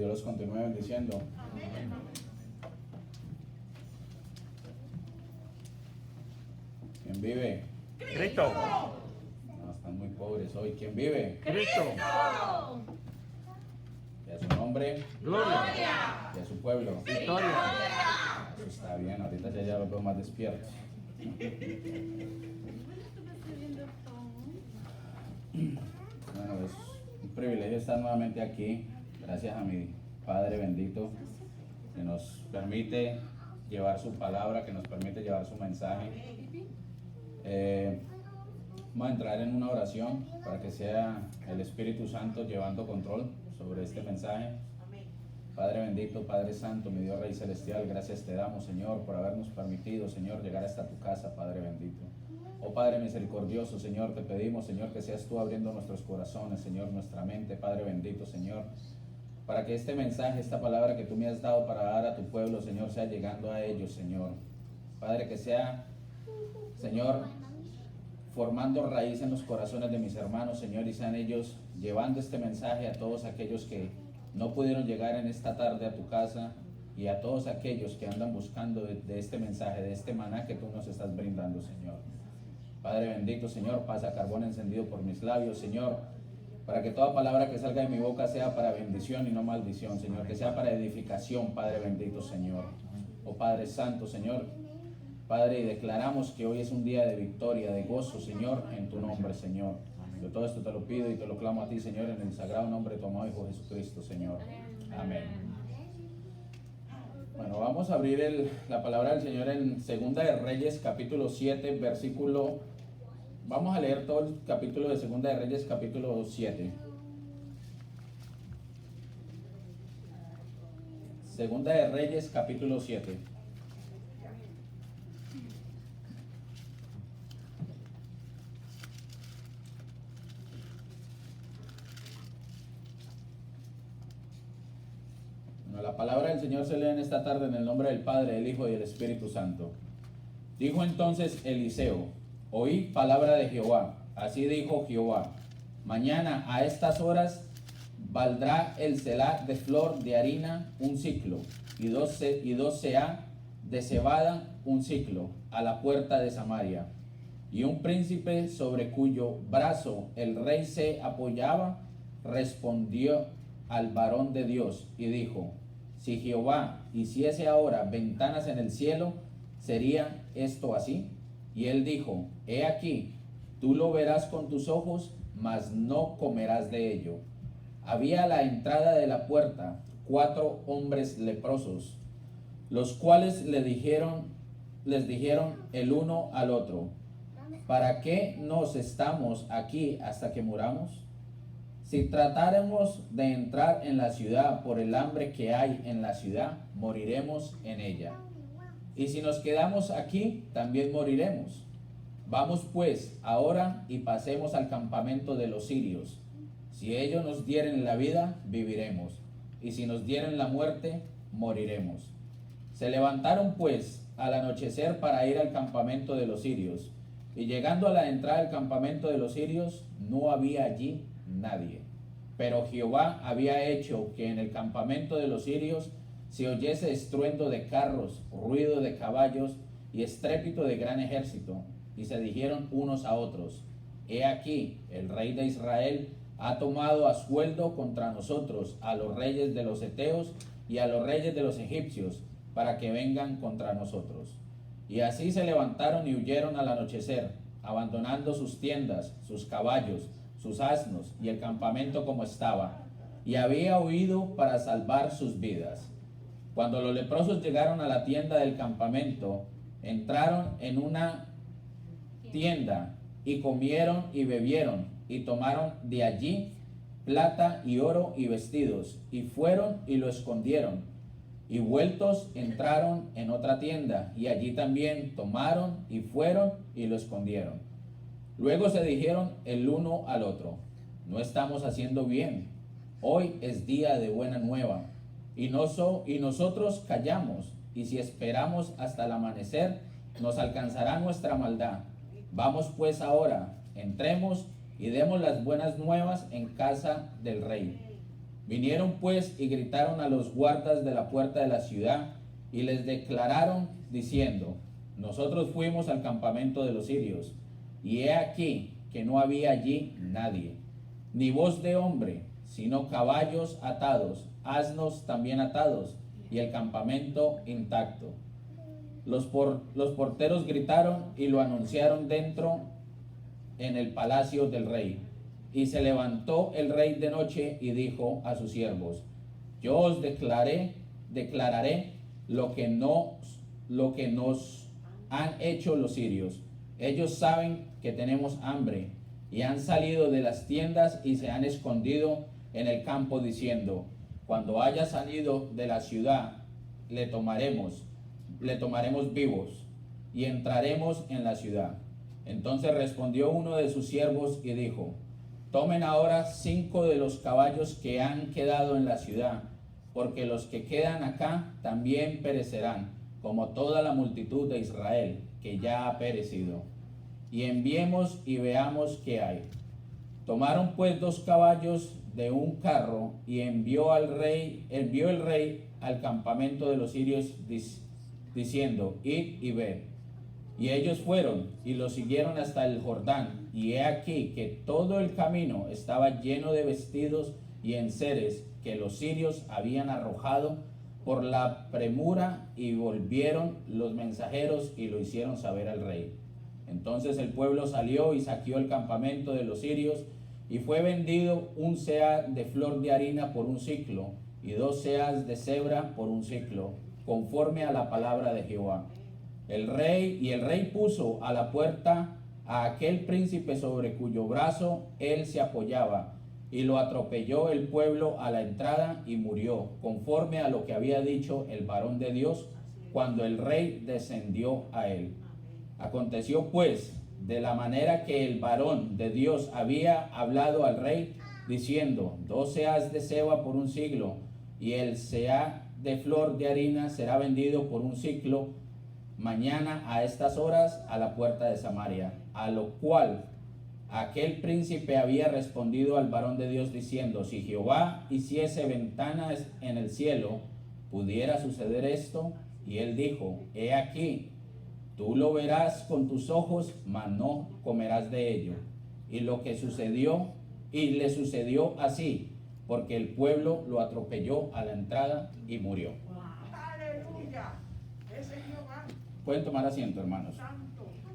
Dios los continúe bendiciendo. ¿Quién vive? Cristo. No, están muy pobres hoy. ¿Quién vive? Cristo. Y a su nombre, Gloria. y a su pueblo. Victoria. Eso está bien, ahorita ya los veo más despiertos. Bueno, es un privilegio estar nuevamente aquí, gracias a mi Padre bendito, que nos permite llevar su palabra, que nos permite llevar su mensaje. Vamos a entrar en una oración para que sea el Espíritu Santo llevando control sobre este mensaje. Padre bendito, Padre santo, mi Dios Rey celestial, gracias te damos, Señor, por habernos permitido, Señor, llegar hasta tu casa, Padre bendito. Oh Padre misericordioso, Señor, te pedimos, Señor, que seas tú abriendo nuestros corazones, Señor, nuestra mente, Padre bendito, Señor, para que este mensaje, esta palabra que tú me has dado para dar a tu pueblo, Señor, sea llegando a ellos, Señor. Padre, que sea, Señor, formando raíz en los corazones de mis hermanos, Señor, y sean ellos llevando este mensaje a todos aquellos que no pudieron llegar en esta tarde a tu casa, y a todos aquellos que andan buscando de este mensaje, de este maná que tú nos estás brindando, Señor. Padre bendito, Señor, pasa carbón encendido por mis labios, Señor, para que toda palabra que salga de mi boca sea para bendición y no maldición, Señor, que sea para edificación, Padre bendito, Señor. Oh Padre santo, Señor, Padre, y declaramos que hoy es un día de victoria, de gozo, Señor, en tu nombre, Señor. Yo todo esto te lo pido y te lo clamo a ti, Señor, en el sagrado nombre de tu amado Hijo Jesucristo, Señor. Amén. Bueno, vamos a abrir la palabra del Señor en Segunda de Reyes, capítulo 7, versículo... Vamos a leer todo el capítulo de Segunda de Reyes, capítulo 7. Segunda de Reyes, capítulo 7. La palabra del Señor se lee en esta tarde en el nombre del Padre, del Hijo y del Espíritu Santo. Dijo entonces Eliseo: oí palabra de Jehová. Así dijo Jehová: mañana a estas horas valdrá el selá de flor de harina un siclo, y dos seá de cebada un siclo, a la puerta de Samaria. Y un príncipe sobre cuyo brazo el rey se apoyaba respondió al varón de Dios y dijo: si Jehová hiciese ahora ventanas en el cielo, ¿sería esto así? Y él dijo: he aquí, tú lo verás con tus ojos, mas no comerás de ello. Había a la entrada de la puerta 4 hombres leprosos, los cuales les dijeron el uno al otro: ¿para qué nos estamos aquí hasta que muramos? Si tratáramos de entrar en la ciudad por el hambre que hay en la ciudad, moriremos en ella. Y si nos quedamos aquí, también moriremos. Vamos pues ahora y pasemos al campamento de los sirios. Si ellos nos dieren la vida, viviremos. Y si nos dieren la muerte, moriremos. Se levantaron pues al anochecer para ir al campamento de los sirios. Y llegando a la entrada del campamento de los sirios, no había allí nadie. Pero Jehová había hecho que en el campamento de los sirios se oyese estruendo de carros, ruido de caballos y estrépito de gran ejército. Y se dijeron unos a otros: he aquí, el rey de Israel ha tomado a sueldo contra nosotros a los reyes de los heteos y a los reyes de los egipcios, para que vengan contra nosotros. Y así se levantaron y huyeron al anochecer, abandonando sus tiendas, sus caballos, sus asnos y el campamento como estaba, y había huido para salvar sus vidas. Cuando los leprosos llegaron a la tienda del campamento, entraron en una tienda y comieron y bebieron y tomaron de allí plata y oro y vestidos, y fueron y lo escondieron. Y vueltos entraron en otra tienda, y allí también tomaron y fueron y lo escondieron. Luego se dijeron el uno al otro: no estamos haciendo bien. Hoy es día de buena nueva, y nosotros callamos, y si esperamos hasta el amanecer, nos alcanzará nuestra maldad. Vamos pues ahora, entremos y demos las buenas nuevas en casa del rey. Vinieron pues y gritaron a los guardas de la puerta de la ciudad y les declararon diciendo: nosotros fuimos al campamento de los sirios, y he aquí que no había allí nadie, ni voz de hombre, sino caballos atados, asnos también atados, y el campamento intacto. Los porteros gritaron y lo anunciaron dentro en el palacio del rey. Y se levantó el rey de noche y dijo a sus siervos: yo os declararé lo que nos han hecho los sirios. Ellos saben que tenemos hambre y han salido de las tiendas y se han escondido en el campo diciendo: cuando haya salido de la ciudad le tomaremos vivos y entraremos en la ciudad. Entonces respondió uno de sus siervos y dijo: tomen ahora 5 de los caballos que han quedado en la ciudad, porque los que quedan acá también perecerán, como toda la multitud de Israel, que ya ha perecido. Y enviemos y veamos qué hay. Tomaron pues 2 caballos de un carro, y envió el rey al campamento de los sirios diciendo: id y ved. Y ellos fueron y lo siguieron hasta el Jordán, y he aquí que todo el camino estaba lleno de vestidos y enseres que los sirios habían arrojado por la premura, y volvieron los mensajeros y lo hicieron saber al rey. Entonces el pueblo salió y saqueó el campamento de los sirios, y fue vendido 1 seah de flor de harina por 1 siclo, y 2 seahs de cebra por 1 siclo, conforme a la palabra de Jehová. El rey puso a la puerta a aquel príncipe sobre cuyo brazo él se apoyaba, y lo atropelló el pueblo a la entrada y murió, conforme a lo que había dicho el varón de Dios cuando el rey descendió a él. Aconteció pues, de la manera que el varón de Dios había hablado al rey, diciendo: 2 seahs de cebra por 1 siclo, y el seah de flor de harina será vendido por 1 siclo, mañana a estas horas a la puerta de Samaria. A lo cual aquel príncipe había respondido al varón de Dios diciendo: si Jehová hiciese ventanas en el cielo, ¿pudiera suceder esto? Y él dijo: he aquí, tú lo verás con tus ojos, mas no comerás de ello. Y le sucedió así, porque el pueblo lo atropelló a la entrada y murió. Aleluya. Ese es Jehová. Pueden tomar asiento, hermanos.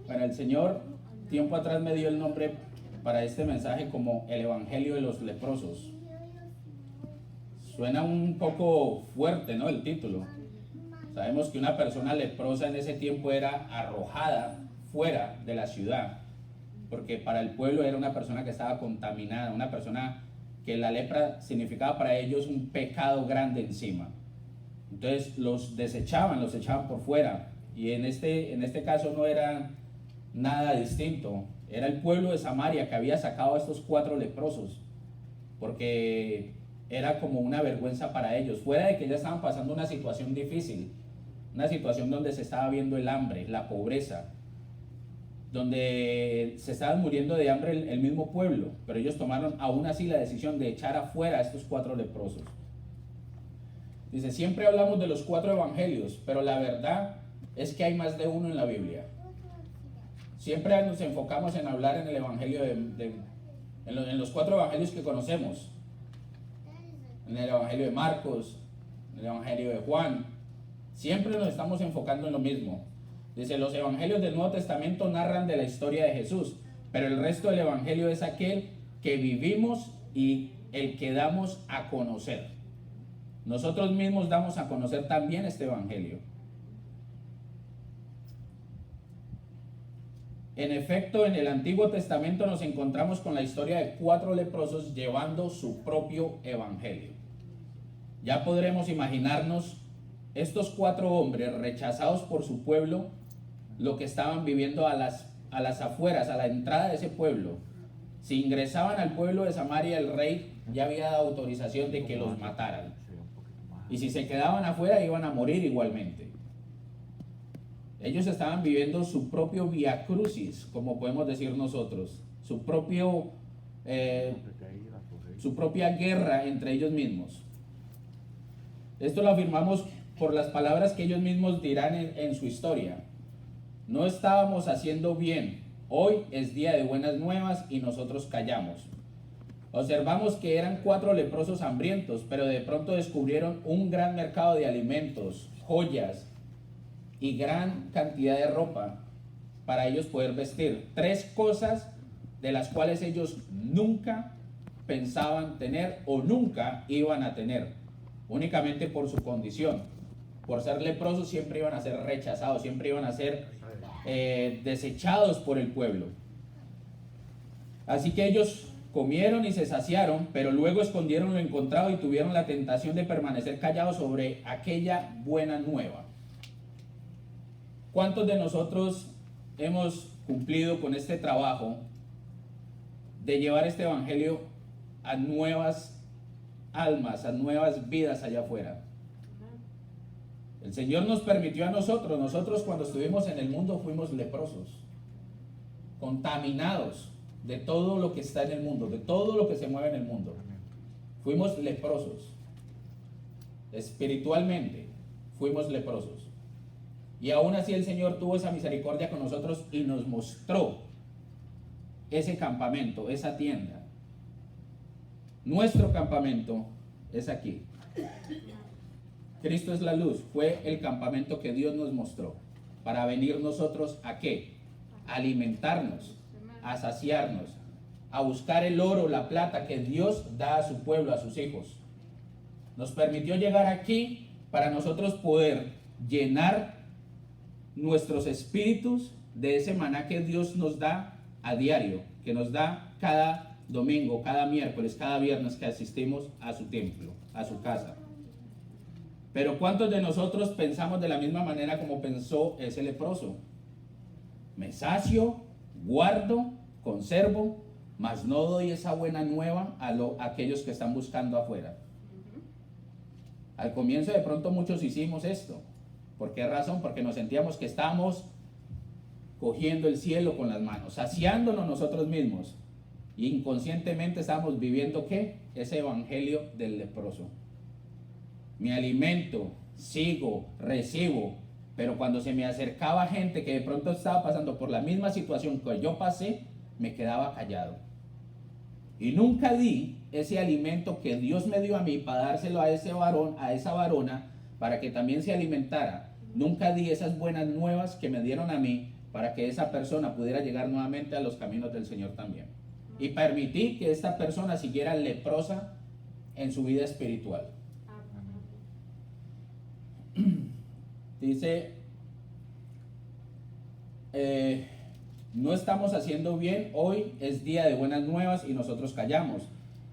Bueno, el Señor tiempo atrás me dio el nombre para este mensaje como el Evangelio de los leprosos. Suena un poco fuerte, ¿no? El título. Sabemos que una persona leprosa en ese tiempo era arrojada fuera de la ciudad, porque para el pueblo era una persona que estaba contaminada, una persona que la lepra significaba para ellos un pecado grande encima. Entonces los echaban por fuera. Y en este caso no era nada distinto. Era el pueblo de Samaria que había sacado a estos 4 leprosos, porque era como una vergüenza para ellos, fuera de que ya estaban pasando una situación difícil, una situación donde se estaba viendo el hambre, la pobreza, donde se estaban muriendo de hambre el mismo pueblo, pero ellos tomaron aún así la decisión de echar afuera a estos 4 leprosos. Dice, siempre hablamos de los 4 evangelios, pero la verdad es que hay más de uno en la Biblia. Siempre nos enfocamos en hablar en el evangelio en los 4 evangelios que conocemos, en el evangelio de Marcos, en el evangelio de Juan. Siempre nos estamos enfocando en lo mismo. Dice, los evangelios del Nuevo Testamento narran de la historia de Jesús, pero el resto del evangelio es aquel que vivimos y el que damos a conocer. Nosotros mismos damos a conocer también este evangelio. En efecto, en el Antiguo Testamento nos encontramos con la historia de 4 leprosos llevando su propio evangelio. Ya podremos imaginarnos estos 4 hombres rechazados por su pueblo, lo que estaban viviendo a las afueras, a la entrada de ese pueblo. Si ingresaban al pueblo de Samaria, el rey ya había dado autorización de que los mataran. Y si se quedaban afuera, iban a morir igualmente. Ellos estaban viviendo su propio via crucis, como podemos decir nosotros, su propio su propia guerra entre ellos mismos. Esto lo afirmamos por las palabras que ellos mismos dirán en su historia. No estábamos haciendo bien, hoy es día de buenas nuevas y nosotros callamos. Observamos que eran 4 leprosos hambrientos, pero de pronto descubrieron un gran mercado de alimentos, joyas y gran cantidad de ropa para ellos poder vestir. 3 cosas de las cuales ellos nunca pensaban tener o nunca iban a tener, únicamente por su condición. Por ser leprosos siempre iban a ser rechazados, siempre iban a ser desechados por el pueblo. Así que ellos comieron y se saciaron, pero luego escondieron lo encontrado y tuvieron la tentación de permanecer callados sobre aquella buena nueva. ¿Cuántos de nosotros hemos cumplido con este trabajo de llevar este evangelio a nuevas almas, a nuevas vidas allá afuera? El Señor nos permitió a nosotros cuando estuvimos en el mundo fuimos leprosos, contaminados de todo lo que está en el mundo, de todo lo que se mueve en el mundo. Fuimos leprosos, espiritualmente fuimos leprosos. Y aún así el Señor tuvo esa misericordia con nosotros y nos mostró ese campamento, esa tienda. Nuestro campamento es aquí. Cristo es la luz, fue el campamento que Dios nos mostró para venir nosotros ¿a qué? A alimentarnos, a saciarnos, a buscar el oro, la plata que Dios da a su pueblo, a sus hijos. Nos permitió llegar aquí para nosotros poder llenar nuestros espíritus de ese maná que Dios nos da a diario, que nos da cada domingo, cada miércoles, cada viernes que asistimos a su templo, a su casa. Pero ¿cuántos de nosotros pensamos de la misma manera como pensó ese leproso? Me sacio, guardo, conservo, mas no doy esa buena nueva a aquellos que están buscando afuera. Al comienzo de pronto muchos hicimos esto. ¿Por qué razón? Porque nos sentíamos que estábamos cogiendo el cielo con las manos, saciándonos nosotros mismos. Y inconscientemente estábamos viviendo ¿qué? Ese evangelio del leproso. Me alimento, sigo, recibo, pero cuando se me acercaba gente que de pronto estaba pasando por la misma situación que yo pasé, me quedaba callado. Y nunca di ese alimento que Dios me dio a mí para dárselo a ese varón, a esa varona, para que también se alimentara. Nunca di esas buenas nuevas que me dieron a mí para que esa persona pudiera llegar nuevamente a los caminos del Señor también. Y permití que esta persona siguiera leprosa en su vida espiritual. Dice, no estamos haciendo bien, hoy es día de buenas nuevas y nosotros callamos.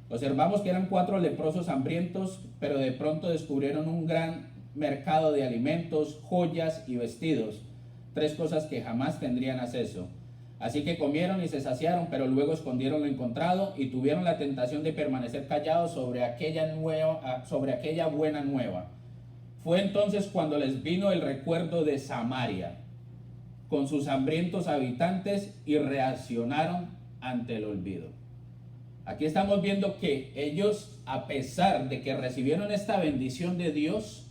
Observamos que eran 4 leprosos hambrientos, pero de pronto descubrieron un gran mercado de alimentos, joyas y vestidos, 3 cosas que jamás tendrían acceso. Así que comieron y se saciaron, pero luego escondieron lo encontrado y tuvieron la tentación de permanecer callados sobre aquella buena nueva. Fue entonces cuando les vino el recuerdo de Samaria, con sus hambrientos habitantes, y reaccionaron ante el olvido. Aquí estamos viendo que ellos, a pesar de que recibieron esta bendición de Dios,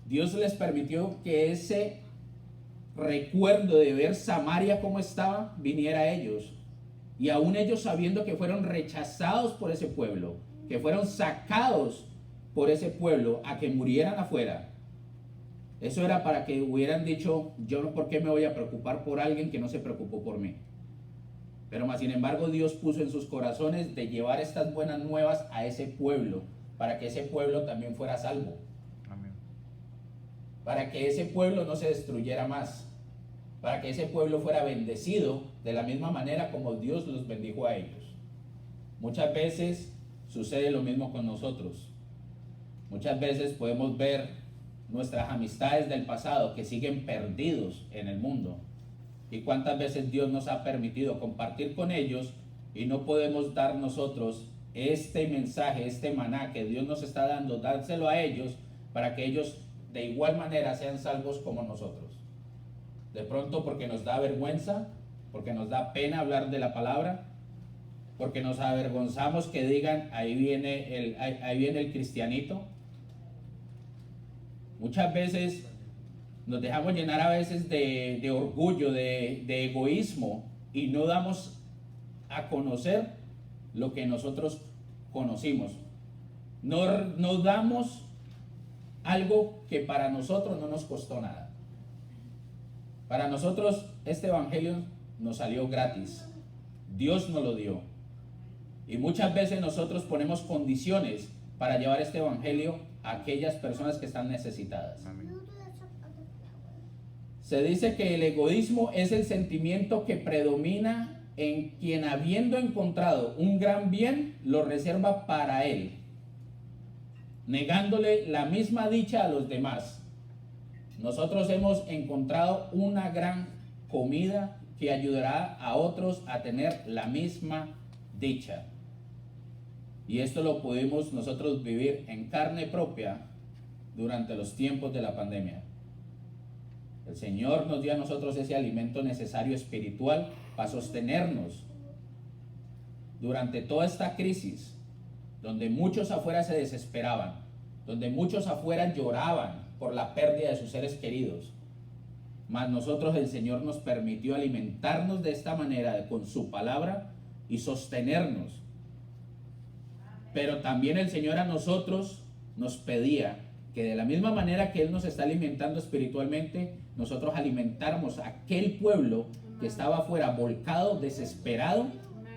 Dios les permitió que ese recuerdo de ver Samaria como estaba, viniera a ellos. Y aún ellos sabiendo que fueron rechazados por ese pueblo, que fueron sacados por ese pueblo a que murieran afuera. Eso era para que hubieran dicho, yo no, ¿por qué me voy a preocupar por alguien que no se preocupó por mí? Pero más sin embargo Dios puso en sus corazones de llevar estas buenas nuevas a ese pueblo, para que ese pueblo también fuera salvo. Amén. Para que ese pueblo no se destruyera más, para que ese pueblo fuera bendecido de la misma manera como Dios los bendijo a ellos. Muchas veces sucede lo mismo con nosotros. Muchas veces podemos ver nuestras amistades del pasado que siguen perdidos en el mundo. Y cuántas veces Dios nos ha permitido compartir con ellos y no podemos dar nosotros este mensaje, este maná que Dios nos está dando, dárselo a ellos para que ellos de igual manera sean salvos como nosotros. De pronto porque nos da vergüenza, porque nos da pena hablar de la palabra, porque nos avergonzamos que digan, ahí viene el cristianito. Muchas veces nos dejamos llenar a veces de orgullo, de egoísmo, y no damos a conocer lo que nosotros conocimos. No damos algo que para nosotros no nos costó nada. Para nosotros este evangelio nos salió gratis. Dios nos lo dio. Y muchas veces nosotros ponemos condiciones para llevar este evangelio a aquellas personas que están necesitadas. Amén. Se dice que el egoísmo es el sentimiento que predomina en quien, habiendo encontrado un gran bien, lo reserva para él, negándole la misma dicha a los demás. Nosotros hemos encontrado una gran comida que ayudará a otros a tener la misma dicha. Y esto lo pudimos nosotros vivir en carne propia durante los tiempos de la pandemia. El Señor nos dio a nosotros ese alimento necesario espiritual para sostenernos durante toda esta crisis, donde muchos afuera se desesperaban, donde muchos afuera lloraban por la pérdida de sus seres queridos. Mas nosotros, el Señor nos permitió alimentarnos de esta manera con su palabra y sostenernos. Pero también el Señor a nosotros nos pedía que de la misma manera que Él nos está alimentando espiritualmente, nosotros alimentáramos a aquel pueblo que estaba afuera volcado, desesperado,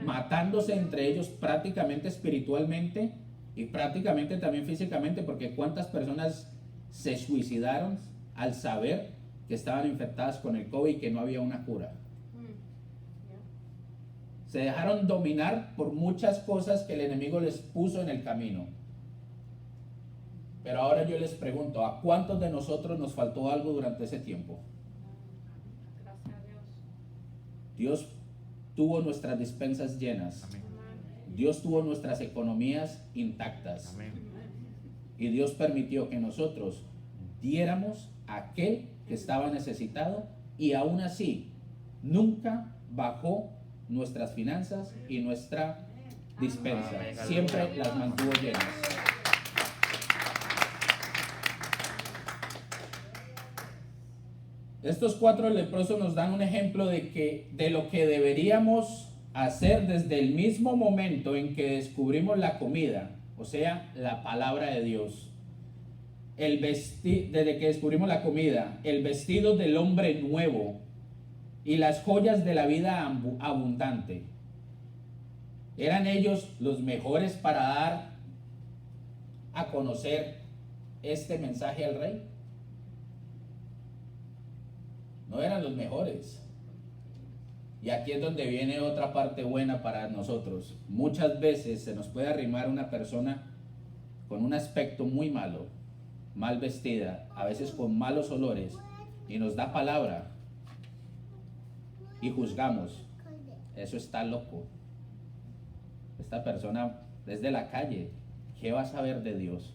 matándose entre ellos prácticamente espiritualmente y prácticamente también físicamente, porque cuántas personas se suicidaron al saber que estaban infectadas con el COVID y que no había una cura. Se dejaron dominar por muchas cosas que el enemigo les puso en el camino. Pero ahora yo les pregunto, ¿a cuántos de nosotros nos faltó algo durante ese tiempo? Gracias a Dios. Dios tuvo nuestras despensas llenas. Amén. Dios tuvo nuestras economías intactas. Amén. Y Dios permitió que nosotros diéramos a aquel que estaba necesitado, y aún así nunca bajó nuestras finanzas y nuestra dispensa. Amén. Siempre las mantuvo llenas. Estos 4 leprosos nos dan un ejemplo de lo que deberíamos hacer desde el mismo momento en que descubrimos la comida, o sea, la palabra de Dios. Desde que descubrimos la comida, el vestido del hombre nuevo y las joyas de la vida abundante. ¿Eran ellos los mejores para dar a conocer este mensaje al rey? No eran los mejores. Y aquí es donde viene otra parte buena para nosotros. Muchas veces se nos puede arrimar una persona con un aspecto muy malo, mal vestida, a veces con malos olores, y nos da palabra y juzgamos. Eso está loco. Esta persona es de la calle. ¿Qué va a saber de Dios?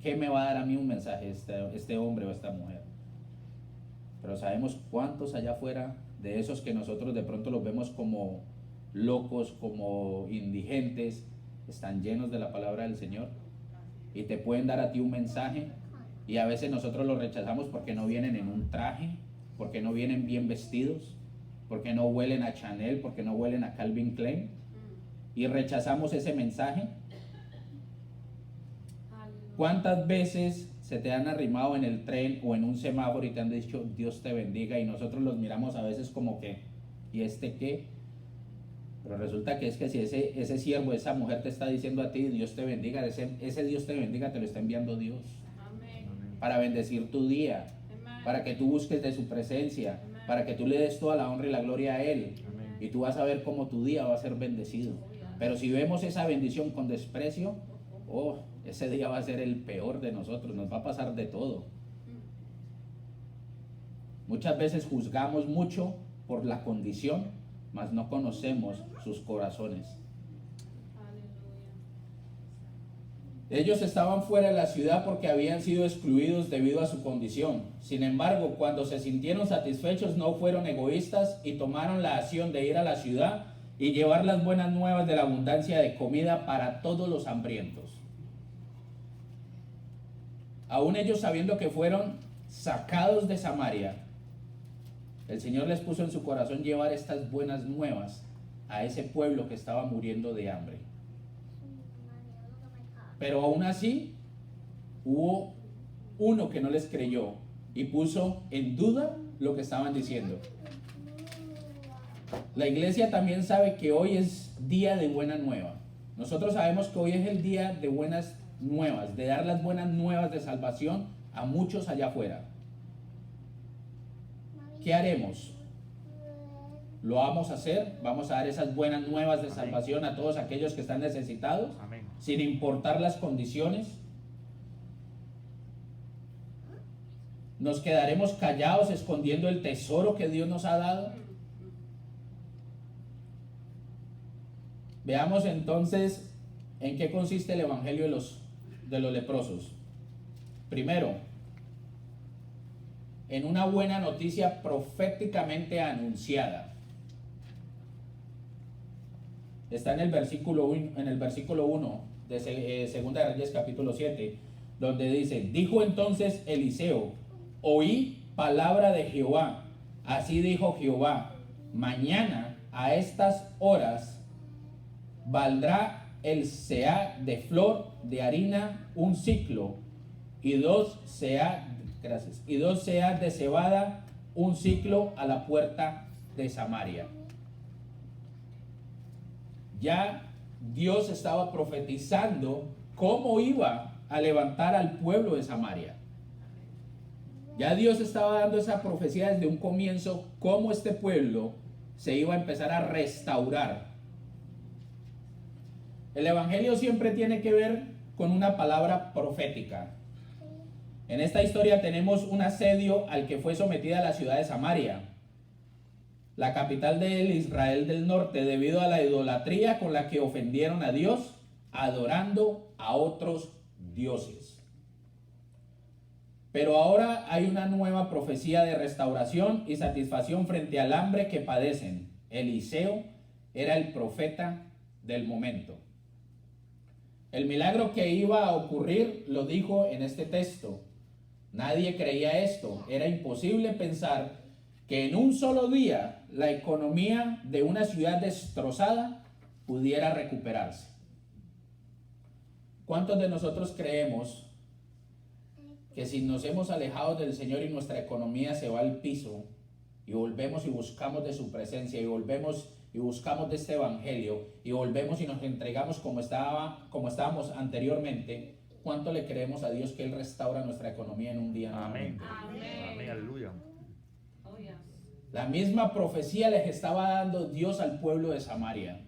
¿Qué me va a dar a mí un mensaje este hombre o esta mujer? Pero sabemos cuántos allá afuera de esos que nosotros de pronto los vemos como locos, como indigentes, están llenos de la palabra del Señor y te pueden dar a ti un mensaje, y a veces nosotros los rechazamos porque no vienen en un traje, porque no vienen bien vestidos, porque no huelen a Chanel, porque no huelen a Calvin Klein, y rechazamos ese mensaje. ¿Cuántas veces se te han arrimado en el tren o en un semáforo y te han dicho Dios te bendiga, y nosotros los miramos a veces como que ¿y este qué? Pero resulta que es que si ese siervo, esa mujer te está diciendo a ti Dios te bendiga, ese Dios te bendiga te lo está enviando Dios. Amén. Para bendecir tu día, Amén. para que tú busques de su presencia, Amén. para que tú le des toda la honra y la gloria a Él, Amén. y tú vas a ver cómo tu día va a ser bendecido. Pero si vemos esa bendición con desprecio, oh, ese día va a ser el peor de nosotros, nos va a pasar de todo. Muchas veces juzgamos mucho por la condición, mas no conocemos sus corazones. Aleluya. Ellos estaban fuera de la ciudad porque habían sido excluidos debido a su condición. Sin embargo, cuando se sintieron satisfechos, no fueron egoístas y tomaron la acción de ir a la ciudad y llevar las buenas nuevas de la abundancia de comida para todos los hambrientos. Aún ellos sabiendo que fueron sacados de Samaria, el Señor les puso en su corazón llevar estas buenas nuevas a ese pueblo que estaba muriendo de hambre. Pero aún así, hubo uno que no les creyó y puso en duda lo que estaban diciendo. La iglesia también sabe que hoy es día de buena nueva. Nosotros sabemos que hoy es el día de buenas nuevas, de dar las buenas nuevas de salvación a muchos allá afuera. ¿Qué haremos? ¿Lo vamos a hacer? ¿Vamos a dar esas buenas nuevas de salvación a todos aquellos que están necesitados? Amén. Sin importar las condiciones. ¿Nos quedaremos callados escondiendo el tesoro que Dios nos ha dado? Veamos entonces en qué consiste el evangelio de los leprosos. Primero, en una buena noticia proféticamente anunciada. Está en el versículo 1 de Segunda de Reyes capítulo 7, donde dice: dijo entonces Eliseo, oí palabra de Jehová, así dijo Jehová, mañana a estas horas valdrá el seah de flor de harina un siclo, y dos seah de cebada un siclo a la puerta de Samaria. Ya Dios estaba profetizando cómo iba a levantar al pueblo de Samaria. Ya Dios estaba dando esa profecía desde un comienzo, cómo este pueblo se iba a empezar a restaurar. El evangelio siempre tiene que ver con una palabra profética. En esta historia tenemos un asedio al que fue sometida la ciudad de Samaria, la capital del Israel del norte, debido a la idolatría con la que ofendieron a Dios, adorando a otros dioses. Pero ahora hay una nueva profecía de restauración y satisfacción frente al hambre que padecen. Eliseo era el profeta del momento. El milagro que iba a ocurrir lo dijo en este texto. Nadie creía esto. Era imposible pensar que en un solo día la economía de una ciudad destrozada pudiera recuperarse. ¿Cuántos de nosotros creemos que si nos hemos alejado del Señor y nuestra economía se va al piso y volvemos y buscamos de su presencia y volvemos y buscamos de este evangelio y volvemos y nos entregamos como estábamos anteriormente, cuánto le creemos a Dios que Él restaura nuestra economía en un día? Amén. Amén. Amén, aleluya. Oh, yes. La misma profecía les estaba dando Dios al pueblo de Samaria.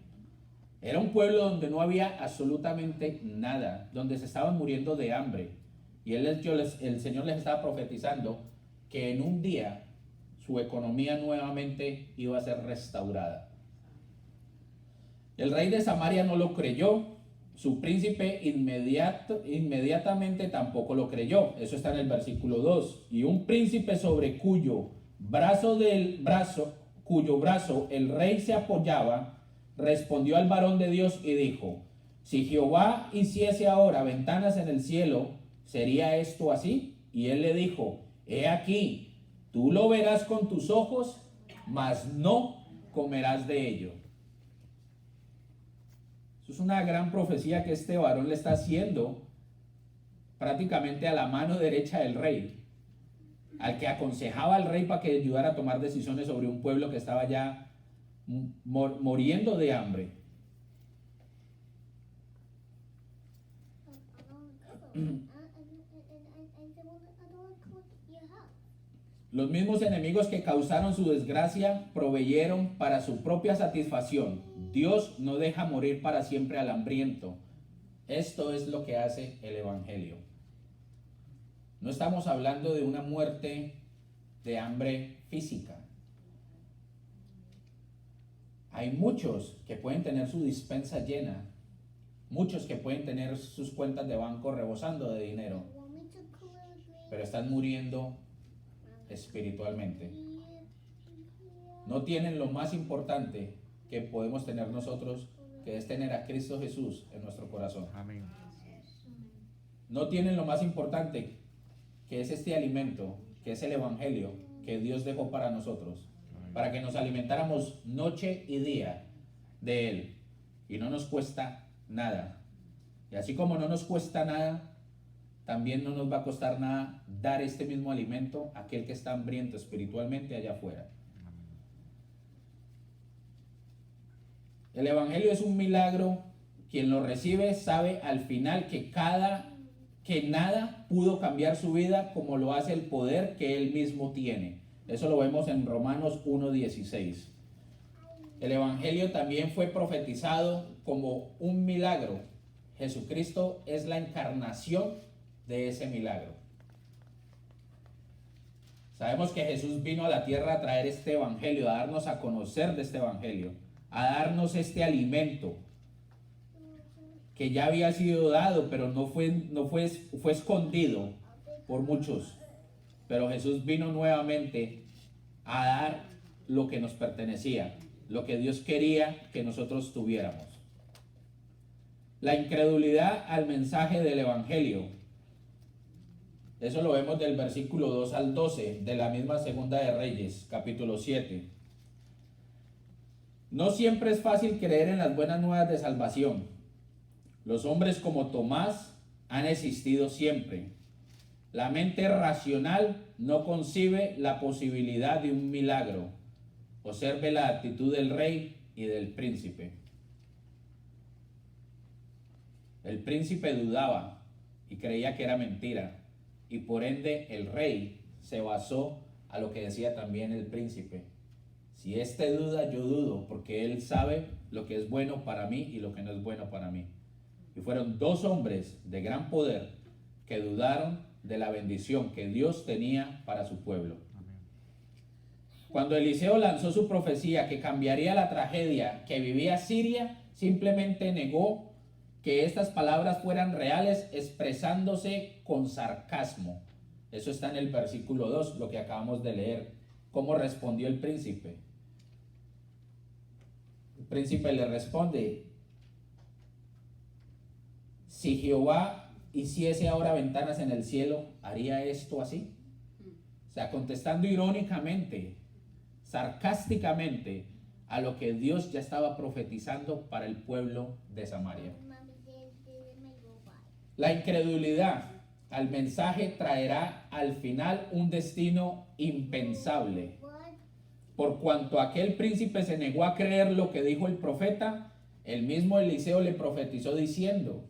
Era un pueblo donde no había absolutamente nada, donde se estaban muriendo de hambre. Y el Señor les estaba profetizando que en un día su economía nuevamente iba a ser restaurada. El rey de Samaria no lo creyó, su príncipe inmediatamente tampoco lo creyó. Eso está en el versículo 2. Y un príncipe sobre cuyo brazo el rey se apoyaba, respondió al varón de Dios y dijo: si Jehová hiciese ahora ventanas en el cielo, ¿sería esto así? Y él le dijo: he aquí, tú lo verás con tus ojos, mas no comerás de ello. Eso es una gran profecía que este varón le está haciendo prácticamente a la mano derecha del rey, al que aconsejaba al rey para que ayudara a tomar decisiones sobre un pueblo que estaba ya muriendo de hambre. Los mismos enemigos que causaron su desgracia proveyeron para su propia satisfacción. Dios no deja morir para siempre al hambriento. Esto es lo que hace el evangelio. No estamos hablando de una muerte de hambre física. Hay muchos que pueden tener su despensa llena, muchos que pueden tener sus cuentas de banco rebosando de dinero, pero están muriendo espiritualmente. No tienen lo más importante, que podemos tener nosotros, que es tener a Cristo Jesús en nuestro corazón. Amén. No tienen lo más importante, que es este alimento, que es el Evangelio que Dios dejó para nosotros, para que nos alimentáramos noche y día de Él, y no nos cuesta nada. Y así como no nos cuesta nada, también no nos va a costar nada dar este mismo alimento a aquel que está hambriento espiritualmente allá afuera. El Evangelio es un milagro. Quien lo recibe sabe al final que nada pudo cambiar su vida como lo hace el poder que Él mismo tiene. Eso lo vemos en Romanos 1:16. El Evangelio también fue profetizado como un milagro. Jesucristo es la encarnación de ese milagro. Sabemos que Jesús vino a la tierra a traer este Evangelio, a darnos a conocer de este Evangelio, a darnos este alimento que ya había sido dado, pero fue escondido por muchos. Pero Jesús vino nuevamente a dar lo que nos pertenecía, lo que Dios quería que nosotros tuviéramos. La incredulidad al mensaje del Evangelio. Eso lo vemos del versículo 2 al 12 de la misma Segunda de Reyes, capítulo 7. No siempre es fácil creer en las buenas nuevas de salvación. Los hombres como Tomás han existido siempre. La mente racional no concibe la posibilidad de un milagro. Observe la actitud del rey y del príncipe. El príncipe dudaba y creía que era mentira, y por ende el rey se basó a lo que decía también el príncipe. Si éste duda, yo dudo, porque él sabe lo que es bueno para mí y lo que no es bueno para mí. Y fueron dos hombres de gran poder que dudaron de la bendición que Dios tenía para su pueblo. Cuando Eliseo lanzó su profecía que cambiaría la tragedia que vivía Siria, simplemente negó que estas palabras fueran reales, expresándose con sarcasmo. Eso está en el versículo 2, lo que acabamos de leer. ¿Cómo respondió el príncipe? El príncipe le responde: si Jehová hiciese ahora ventanas en el cielo, ¿haría esto así? O sea, contestando irónicamente, sarcásticamente, a lo que Dios ya estaba profetizando para el pueblo de Samaria. La incredulidad al mensaje traerá al final un destino impensable. Por cuanto aquel príncipe se negó a creer lo que dijo el profeta, el mismo Eliseo le profetizó diciendo: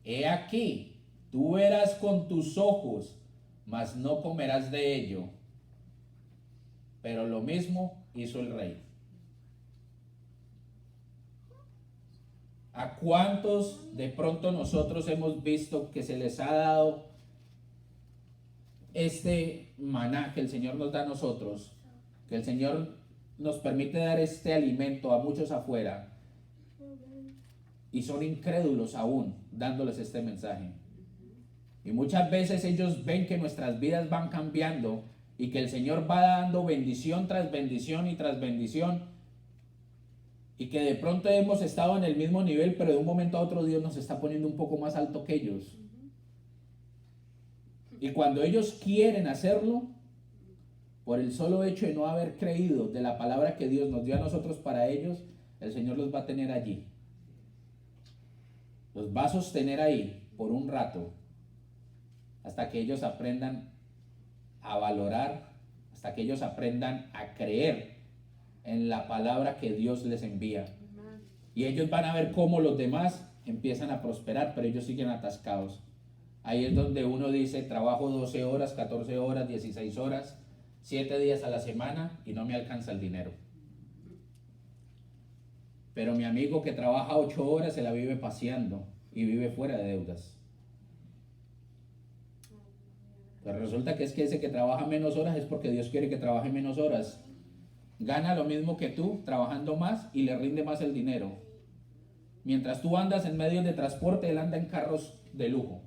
he aquí, tú verás con tus ojos, mas no comerás de ello. Pero lo mismo hizo el rey. ¿A cuántos de pronto nosotros hemos visto que se les ha dado este maná que el Señor nos da a nosotros? Que el Señor nos permite dar este alimento a muchos afuera y son incrédulos aún dándoles este mensaje. Y muchas veces ellos ven que nuestras vidas van cambiando y que el Señor va dando bendición tras bendición y tras bendición, y que de pronto hemos estado en el mismo nivel, pero de un momento a otro Dios nos está poniendo un poco más alto que ellos. Y cuando ellos quieren hacerlo, por el solo hecho de no haber creído de la palabra que Dios nos dio a nosotros para ellos, el Señor los va a tener allí. Los va a sostener ahí por un rato, hasta que ellos aprendan a valorar, hasta que ellos aprendan a creer en la palabra que Dios les envía. Y ellos van a ver cómo los demás empiezan a prosperar, pero ellos siguen atascados. Ahí es donde uno dice: trabajo 12 horas, 14 horas, 16 horas, 7 días a la semana y no me alcanza el dinero. Pero mi amigo que trabaja 8 horas se la vive paseando y vive fuera de deudas. Pero resulta que es que ese que trabaja menos horas es porque Dios quiere que trabaje menos horas. Gana lo mismo que tú, trabajando más, y le rinde más el dinero. Mientras tú andas en medios de transporte, él anda en carros de lujo.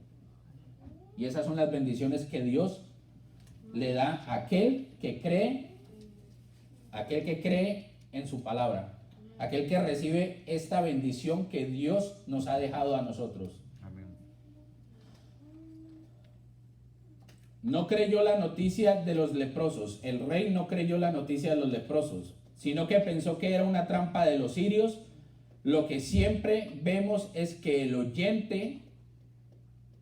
Y esas son las bendiciones que Dios le da a aquel que cree en su palabra, aquel que recibe esta bendición que Dios nos ha dejado a nosotros. Amén. No creyó la noticia de los leprosos. El rey no creyó la noticia de los leprosos, sino que pensó que era una trampa de los sirios. Lo que siempre vemos es que el oyente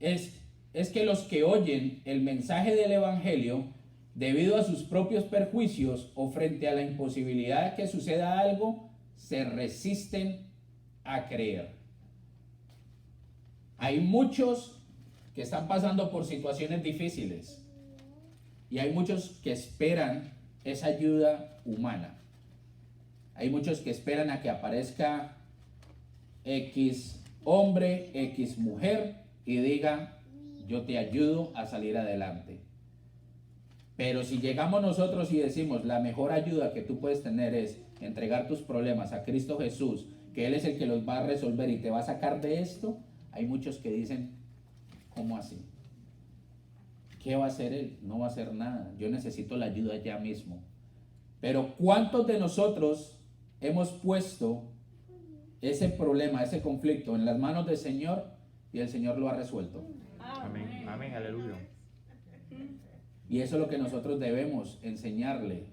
es que los que oyen el mensaje del evangelio, debido a sus propios perjuicios o frente a la imposibilidad de que suceda algo, se resisten a creer. Hay muchos que están pasando por situaciones difíciles y hay muchos que esperan esa ayuda humana. Hay muchos que esperan a que aparezca X hombre, X mujer y diga: yo te ayudo a salir adelante. Pero si llegamos nosotros y decimos: la mejor ayuda que tú puedes tener es entregar tus problemas a Cristo Jesús, que Él es el que los va a resolver y te va a sacar de esto, hay muchos que dicen: ¿cómo así? ¿Qué va a hacer Él? No va a hacer nada. Yo necesito la ayuda ya mismo. Pero ¿cuántos de nosotros hemos puesto ese problema, ese conflicto en las manos del Señor y el Señor lo ha resuelto? Amén. Amén. Aleluya. Y eso es lo que nosotros debemos enseñarle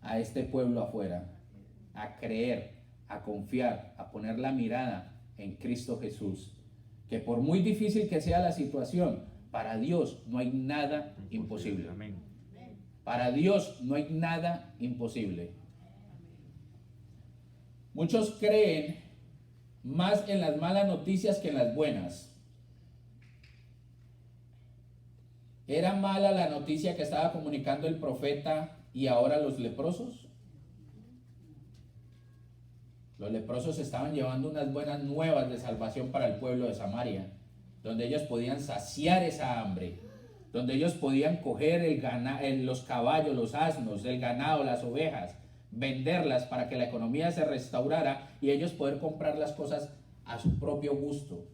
a este pueblo afuera: a creer, a confiar, a poner la mirada en Cristo Jesús. Que por muy difícil que sea la situación, para Dios no hay nada imposible. Amén. Para Dios no hay nada imposible. Muchos creen más en las malas noticias que en las buenas. ¿Era mala la noticia que estaba comunicando el profeta y ahora los leprosos? Los leprosos estaban llevando unas buenas nuevas de salvación para el pueblo de Samaria, donde ellos podían saciar esa hambre, donde ellos podían coger los caballos, los asnos, el ganado, las ovejas, venderlas para que la economía se restaurara y ellos poder comprar las cosas a su propio gusto.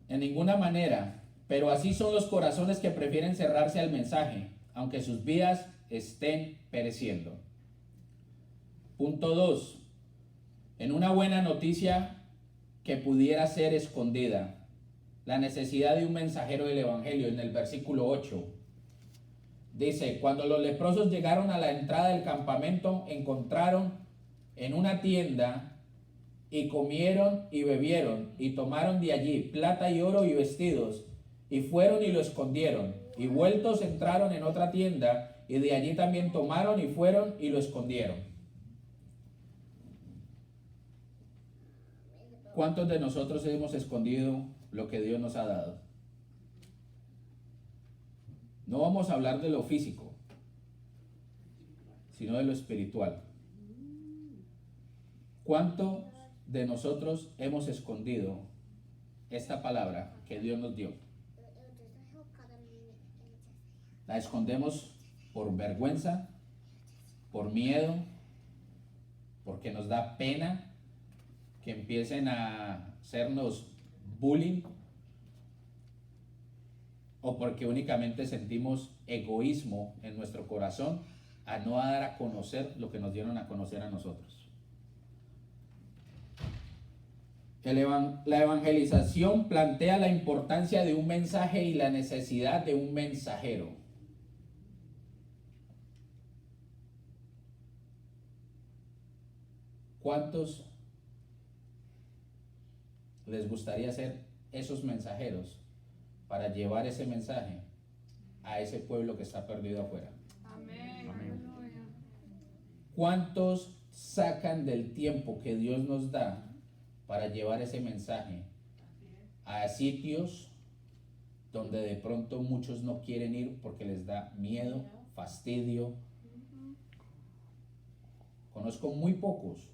En ninguna manera, pero así son los corazones que prefieren cerrarse al mensaje, aunque sus vidas estén pereciendo. Punto 2. En una buena noticia que pudiera ser escondida, la necesidad de un mensajero del evangelio. En el versículo 8 dice: cuando los leprosos llegaron a la entrada del campamento, encontraron en una tienda y comieron y bebieron y tomaron de allí plata y oro y vestidos y fueron y lo escondieron, y vueltos entraron en otra tienda y de allí también tomaron y fueron y lo escondieron. ¿Cuántos de nosotros hemos escondido lo que Dios nos ha dado? No vamos a hablar de lo físico, sino de lo espiritual. ¿Cuánto de nosotros hemos escondido esta palabra que Dios nos dio? La escondemos por vergüenza, por miedo, porque nos da pena que empiecen a hacernos bullying, o porque únicamente sentimos egoísmo en nuestro corazón a no dar a conocer lo que nos dieron a conocer a nosotros. La evangelización plantea la importancia de un mensaje y la necesidad de un mensajero. ¿Cuántos les gustaría ser esos mensajeros para llevar ese mensaje a ese pueblo que está perdido afuera? Amén. Amén. ¿Cuántos sacan del tiempo que Dios nos da para llevar ese mensaje a sitios donde de pronto muchos no quieren ir porque les da miedo, fastidio? Conozco muy pocos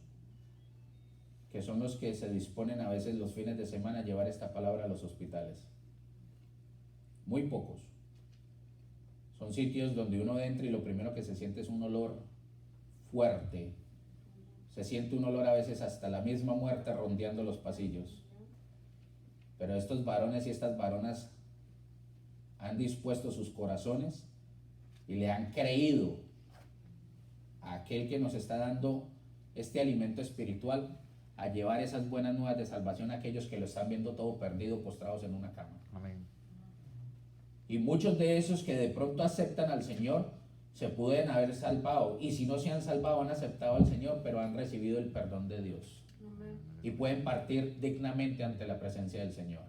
que son los que se disponen a veces los fines de semana a llevar esta palabra a los hospitales. Muy pocos. Son sitios donde uno entra y lo primero que se siente es un olor fuerte. Se siente un olor a veces hasta la misma muerte rondeando los pasillos. Pero estos varones y estas varonas han dispuesto sus corazones y le han creído a aquel que nos está dando este alimento espiritual, a llevar esas buenas nuevas de salvación a aquellos que lo están viendo todo perdido, postrados en una cama. Amén. Y muchos de esos que de pronto aceptan al Señor se pueden haber salvado, y si no se han salvado han aceptado al Señor, pero han recibido el perdón de Dios y pueden partir dignamente ante la presencia del Señor.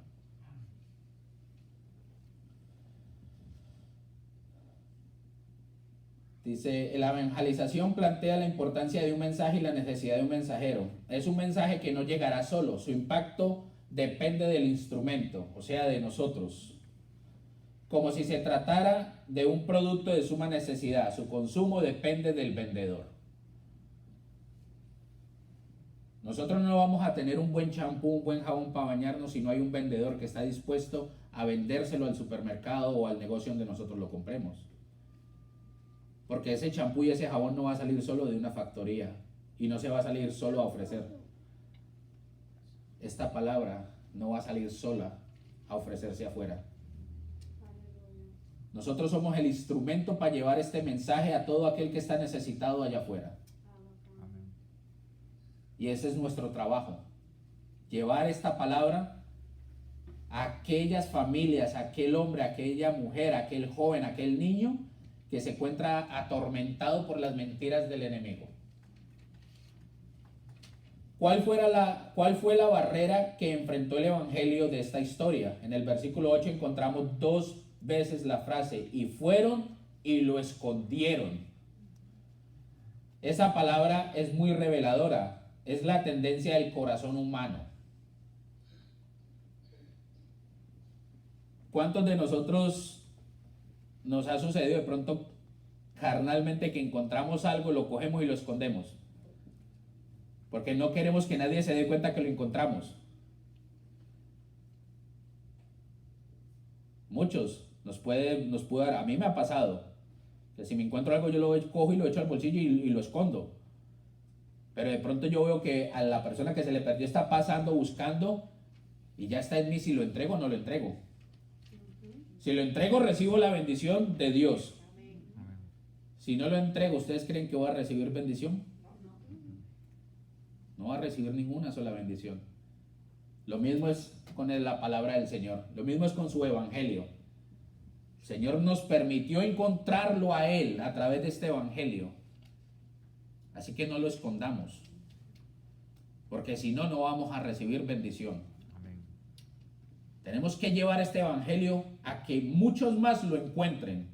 Dice, la evangelización plantea la importancia de un mensaje y la necesidad de un mensajero. Es un mensaje que no llegará solo, su impacto depende del instrumento, o sea, de nosotros. Como si se tratara de un producto de suma necesidad, su consumo depende del vendedor. Nosotros no vamos a tener un buen champú, un buen jabón para bañarnos si no hay un vendedor que está dispuesto a vendérselo al supermercado o al negocio donde nosotros lo compremos. Porque ese champú y ese jabón no va a salir solo de una factoría y no se va a salir solo a ofrecer. Esta palabra no va a salir sola a ofrecerse afuera. Nosotros somos el instrumento para llevar este mensaje a todo aquel que está necesitado allá afuera. Amén. Y ese es nuestro trabajo. Llevar esta palabra a aquellas familias, a aquel hombre, a aquella mujer, a aquel joven, a aquel niño que se encuentra atormentado por las mentiras del enemigo. ¿Cuál fue la barrera que enfrentó el evangelio de esta historia? En el versículo 8 encontramos 2 veces la frase, y fueron y lo escondieron. Esa palabra es muy reveladora, es la tendencia del corazón humano. ¿Cuántos de nosotros nos ha sucedido de pronto carnalmente que encontramos algo, lo cogemos y lo escondemos? Porque no queremos que nadie se dé cuenta que lo encontramos. Muchos nos puede dar, a mí me ha pasado, que si me encuentro algo yo lo cojo y lo echo al bolsillo y lo escondo. Pero de pronto yo veo que a la persona que se le perdió está pasando, buscando, y ya está en mí si lo entrego o no lo entrego. Si lo entrego, recibo la bendición de Dios. Si no lo entrego, ¿ustedes creen que voy a recibir bendición? No va a recibir ninguna sola bendición. Lo mismo es con la palabra del Señor. Lo mismo es con su evangelio. El Señor nos permitió encontrarlo a Él a través de este evangelio. Así que no lo escondamos. Porque si no, no vamos a recibir bendición. Amén. Tenemos que llevar este evangelio a que muchos más lo encuentren.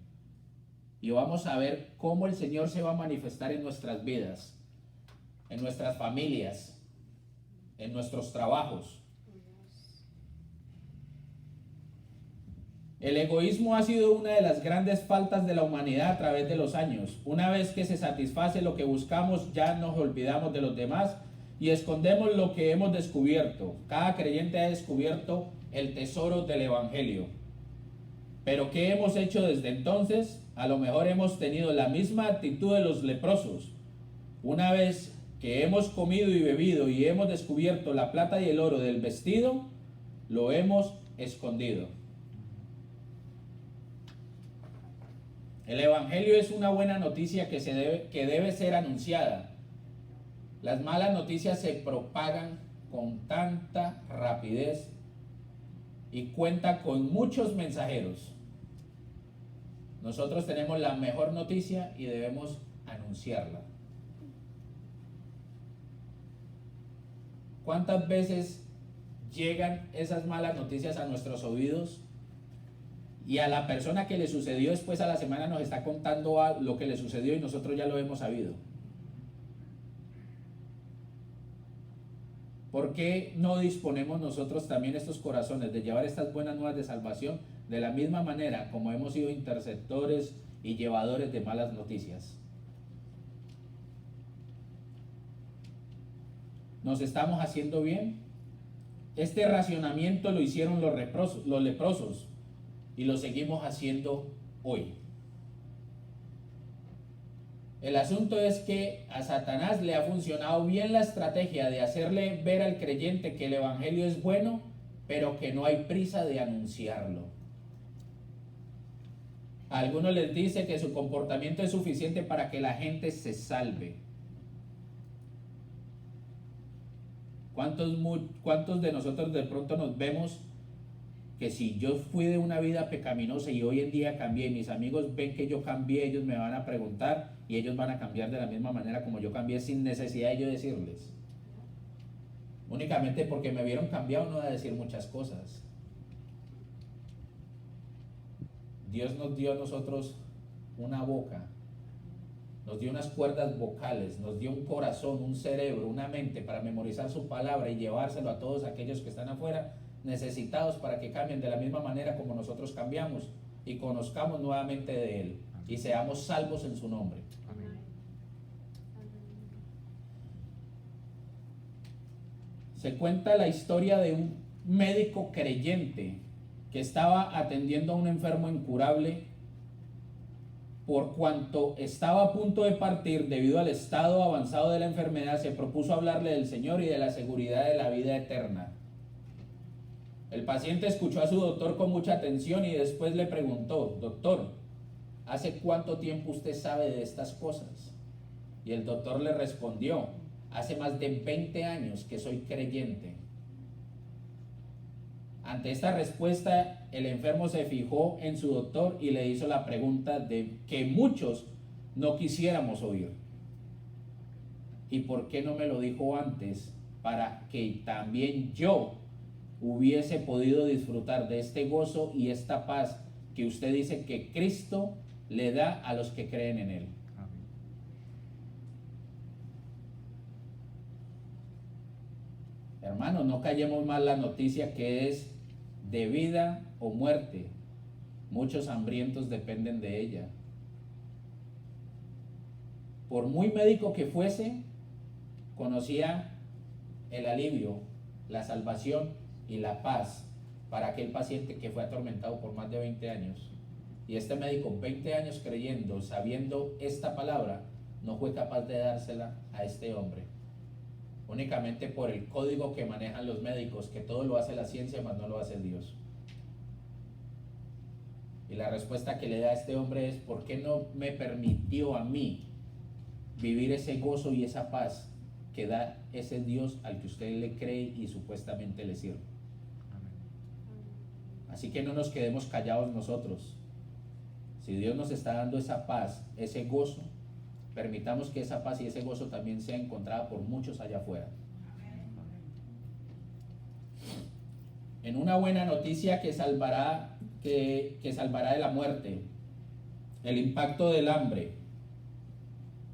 Y vamos a ver cómo el Señor se va a manifestar en nuestras vidas, en nuestras familias, en nuestros trabajos. El egoísmo ha sido una de las grandes faltas de la humanidad a través de los años. Una vez que se satisface lo que buscamos, ya nos olvidamos de los demás y escondemos lo que hemos descubierto. Cada creyente ha descubierto el tesoro del evangelio. Pero ¿qué hemos hecho desde entonces? A lo mejor hemos tenido la misma actitud de los leprosos. Una vez que hemos comido y bebido y hemos descubierto la plata y el oro del vestido, lo hemos escondido. El evangelio es una buena noticia que debe ser anunciada. Las malas noticias se propagan con tanta rapidez y cuenta con muchos mensajeros. Nosotros tenemos la mejor noticia y debemos anunciarla. ¿Cuántas veces llegan esas malas noticias a nuestros oídos? Y a la persona que le sucedió después a la semana nos está contando lo que le sucedió y nosotros ya lo hemos sabido. ¿Por qué no disponemos nosotros también estos corazones de llevar estas buenas nuevas de salvación de la misma manera como hemos sido interceptores y llevadores de malas noticias? ¿Nos estamos haciendo bien? Este racionamiento lo hicieron los leprosos. Y lo seguimos haciendo hoy. El asunto es que a Satanás le ha funcionado bien la estrategia de hacerle ver al creyente que el evangelio es bueno, pero que no hay prisa de anunciarlo. A algunos les dice que su comportamiento es suficiente para que la gente se salve. ¿Cuántos de nosotros de pronto nos vemos que si yo fui de una vida pecaminosa y hoy en día cambié y mis amigos ven que yo cambié, ellos me van a preguntar y ellos van a cambiar de la misma manera como yo cambié sin necesidad de yo decirles? Únicamente porque me vieron cambiado no va a decir muchas cosas. Dios nos dio a nosotros una boca, nos dio unas cuerdas vocales, nos dio un corazón, un cerebro, una mente para memorizar su palabra y llevárselo a todos aquellos que están afuera necesitados para que cambien de la misma manera como nosotros cambiamos y conozcamos nuevamente de Él y seamos salvos en su nombre. Amén. Se cuenta la historia de un médico creyente que estaba atendiendo a un enfermo incurable. Por cuanto estaba a punto de partir debido al estado avanzado de la enfermedad, se propuso hablarle del Señor y de la seguridad de la vida eterna. El paciente escuchó a su doctor con mucha atención y después le preguntó: doctor, ¿hace cuánto tiempo usted sabe de estas cosas? Y el doctor le respondió: hace más de 20 años que soy creyente. Ante esta respuesta, el enfermo se fijó en su doctor y le hizo la pregunta de que muchos no quisiéramos oír: ¿y por qué no me lo dijo antes para que también yo hubiese podido disfrutar de este gozo y esta paz que usted dice que Cristo le da a los que creen en Él? Amén. Hermanos, no callemos más la noticia que es de vida o muerte. Muchos hambrientos dependen de ella. Por muy médico que fuese, conocía el alivio, la salvación y la paz para aquel paciente que fue atormentado por más de 20 años. Y este médico, 20 años creyendo, sabiendo esta palabra, no fue capaz de dársela a este hombre. Únicamente por el código que manejan los médicos, que todo lo hace la ciencia, mas no lo hace Dios. Y la respuesta que le da a este hombre es: ¿por qué no me permitió a mí vivir ese gozo y esa paz que da ese Dios al que usted le cree y supuestamente le sirve? Amén. Así que no nos quedemos callados nosotros. Si Dios nos está dando esa paz, ese gozo, permitamos que esa paz y ese gozo también sea encontrada por muchos allá afuera. En una buena noticia que salvará de la muerte, el impacto del hambre.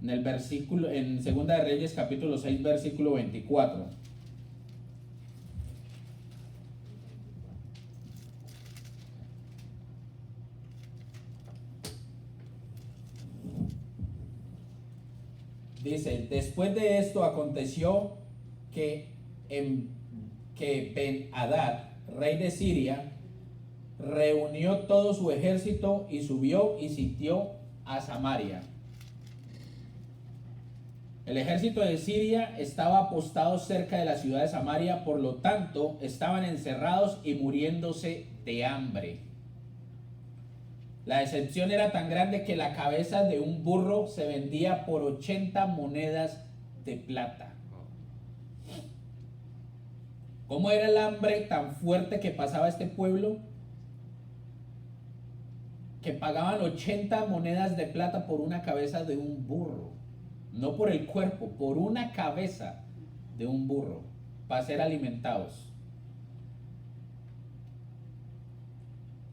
En el versículo, en Segunda de Reyes capítulo 6 versículo 24. Dice: después de esto aconteció que Ben-Hadad, rey de Siria, reunió todo su ejército y subió y sitió a Samaria. El ejército de Siria estaba apostado cerca de la ciudad de Samaria, por lo tanto estaban encerrados y muriéndose de hambre. La decepción era tan grande que la cabeza de un burro se vendía por 80 monedas de plata. ¿Cómo era el hambre tan fuerte que pasaba este pueblo? Que pagaban 80 monedas de plata por una cabeza de un burro. No por el cuerpo, por una cabeza de un burro, para ser alimentados.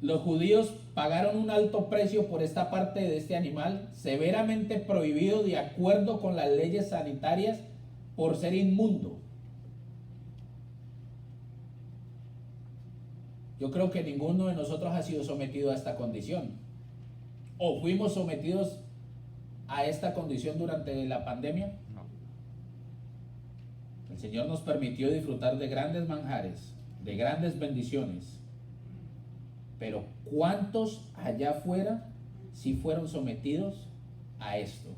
Los judíos pagaron un alto precio por esta parte de este animal, severamente prohibido de acuerdo con las leyes sanitarias por ser inmundo. Yo creo que ninguno de nosotros ha sido sometido a esta condición, o fuimos sometidos a esta condición durante la pandemia. No. El Señor nos permitió disfrutar de grandes manjares, de grandes bendiciones, pero ¿cuántos allá afuera sí fueron sometidos a esto?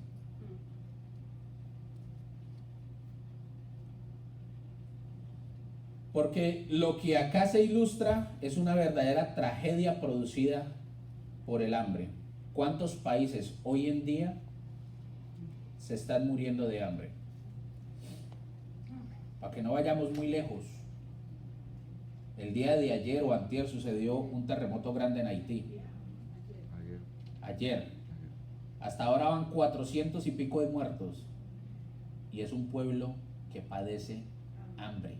Porque lo que acá se ilustra es una verdadera tragedia producida por el hambre. ¿Cuántos países hoy en día se están muriendo de hambre? Para que no vayamos muy lejos. El día de ayer o antier sucedió un terremoto grande en Haití. Ayer. Hasta ahora van 400 y pico de muertos. Y es un pueblo que padece hambre.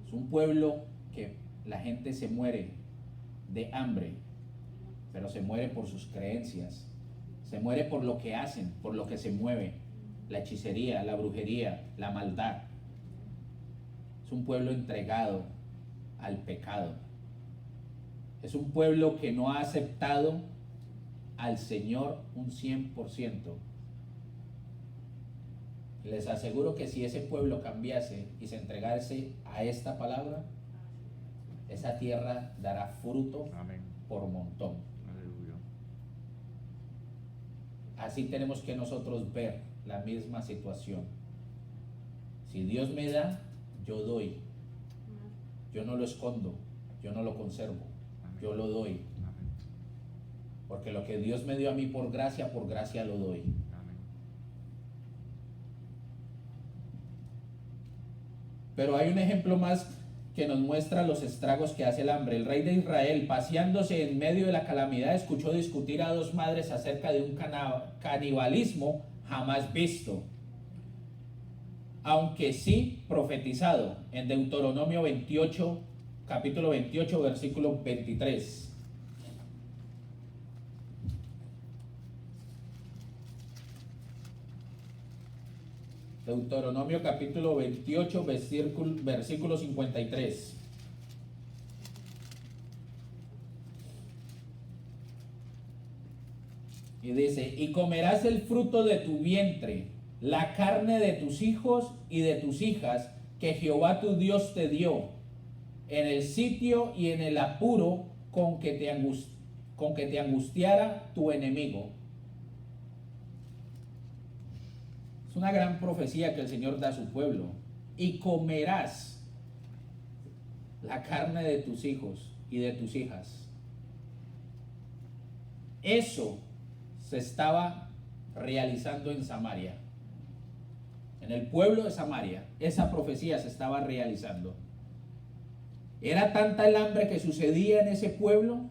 Es un pueblo que la gente se muere de hambre, pero se muere por sus creencias, se muere por lo que hacen, por lo que se mueve, la hechicería, la brujería, la maldad. Es un pueblo entregado al pecado. Es un pueblo que no ha aceptado al Señor un 100%. Les aseguro que si ese pueblo cambiase y se entregase a esta palabra, esa tierra dará fruto Amén. por montón. Aleluya. Así tenemos que nosotros ver la misma situación. Si Dios me da, yo doy. Yo no lo escondo, yo no lo conservo, yo lo doy. Amén. Porque lo que Dios me dio a mí por gracia lo doy. Amén. Pero hay un ejemplo más que nos muestra los estragos que hace el hambre. El rey de Israel, paseándose en medio de la calamidad, escuchó discutir a dos madres acerca de un canibalismo jamás visto, aunque sí profetizado en Deuteronomio 28, capítulo 28, versículo 23. Deuteronomio capítulo 28, versículo 53. Y dice: y comerás el fruto de tu vientre, la carne de tus hijos y de tus hijas, que Jehová tu Dios te dio, en el sitio y en el apuro con que te angustiara tu enemigo. Es una gran profecía que el Señor da a su pueblo. Y comerás la carne de tus hijos y de tus hijas. Eso se estaba realizando en Samaria. En el pueblo de Samaria, esa profecía se estaba realizando. Era tanta el hambre que sucedía en ese pueblo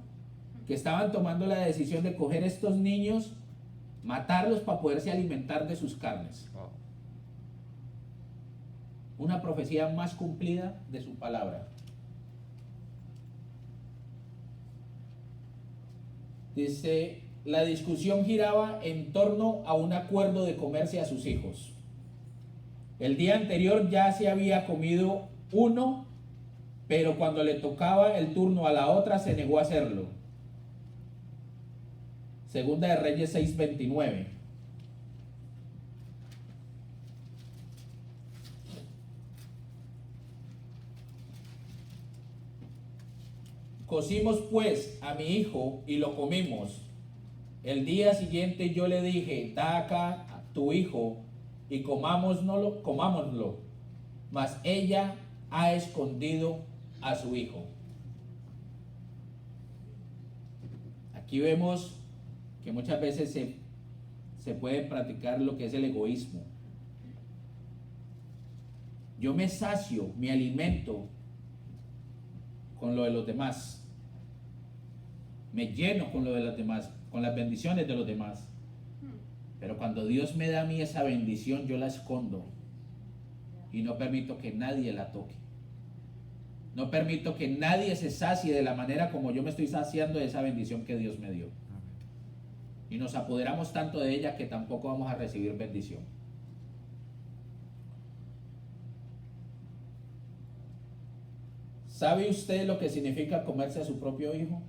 que estaban tomando la decisión de coger estos niños, matarlos para poderse alimentar de sus carnes. Wow. Una profecía más cumplida de su palabra. Dice, la discusión giraba en torno a un acuerdo de comerse a sus hijos. El día anterior ya se había comido uno, pero cuando le tocaba el turno a la otra se negó a hacerlo. Segunda de Reyes 6:29. Cocimos pues a mi hijo y lo comimos. El día siguiente yo le dije: da acá a tu hijo y comámoslo. Mas ella ha escondido a su hijo. Aquí vemos que muchas veces se puede practicar lo que es el egoísmo. Yo me sacio, me alimento con lo de los demás. Me lleno con lo de los demás, con las bendiciones de los demás. Pero cuando Dios me da a mí esa bendición, yo la escondo y no permito que nadie la toque. No permito que nadie se sacie de la manera como yo me estoy saciando de esa bendición que Dios me dio. Y nos apoderamos tanto de ella que tampoco vamos a recibir bendición. ¿Sabe usted lo que significa comerse a su propio hijo?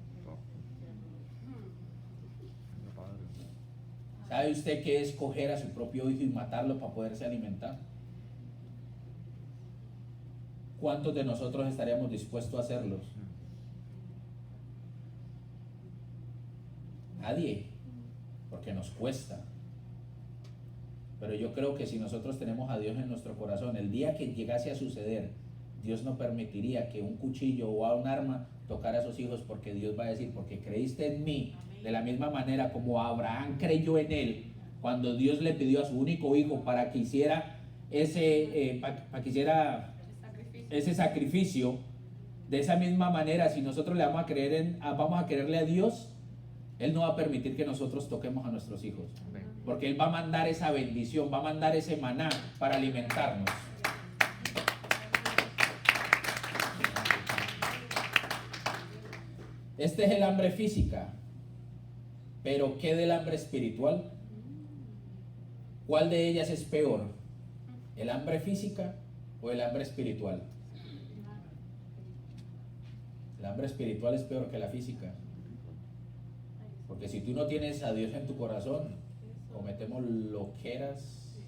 ¿Sabe usted qué es coger a su propio hijo y matarlo para poderse alimentar? ¿Cuántos de nosotros estaríamos dispuestos a hacerlos? Nadie, porque nos cuesta. Pero yo creo que si nosotros tenemos a Dios en nuestro corazón, el día que llegase a suceder Dios no permitiría que un cuchillo o a un arma tocara a sus hijos, porque Dios va a decir, porque creíste en mí, de la misma manera como Abraham creyó en él, cuando Dios le pidió a su único hijo para que hiciera ese sacrificio. De esa misma manera, si nosotros le vamos a creerle a Dios, Él no va a permitir que nosotros toquemos a nuestros hijos, Amén. porque Él va a mandar esa bendición, va a mandar ese maná para alimentarnos. Este es el hambre física, pero ¿qué del hambre espiritual? ¿Cuál de ellas es peor? ¿El hambre física o el hambre espiritual? El hambre espiritual es peor que la física, porque si tú no tienes a Dios en tu corazón, cometemos loqueras,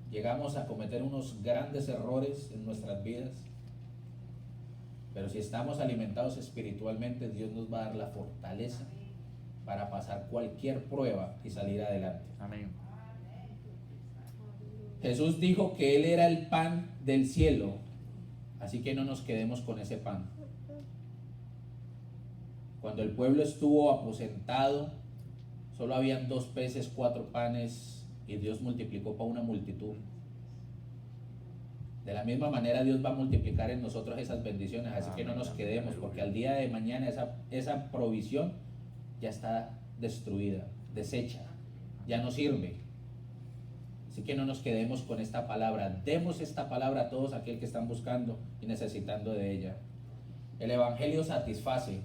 llegamos a cometer unos grandes errores en nuestras vidas. Pero si estamos alimentados espiritualmente, Dios nos va a dar la fortaleza para pasar cualquier prueba y salir adelante. Amén. Jesús dijo que Él era el pan del cielo, así que no nos quedemos con ese pan. Cuando el pueblo estuvo aposentado, solo habían 2 peces, 4 panes, y Dios multiplicó para una multitud. De la misma manera Dios va a multiplicar en nosotros esas bendiciones, así que no nos quedemos, porque al día de mañana esa provisión ya está destruida, deshecha, ya no sirve. Así que no nos quedemos con esta palabra, demos esta palabra a todos aquellos que están buscando y necesitando de ella. El Evangelio satisface.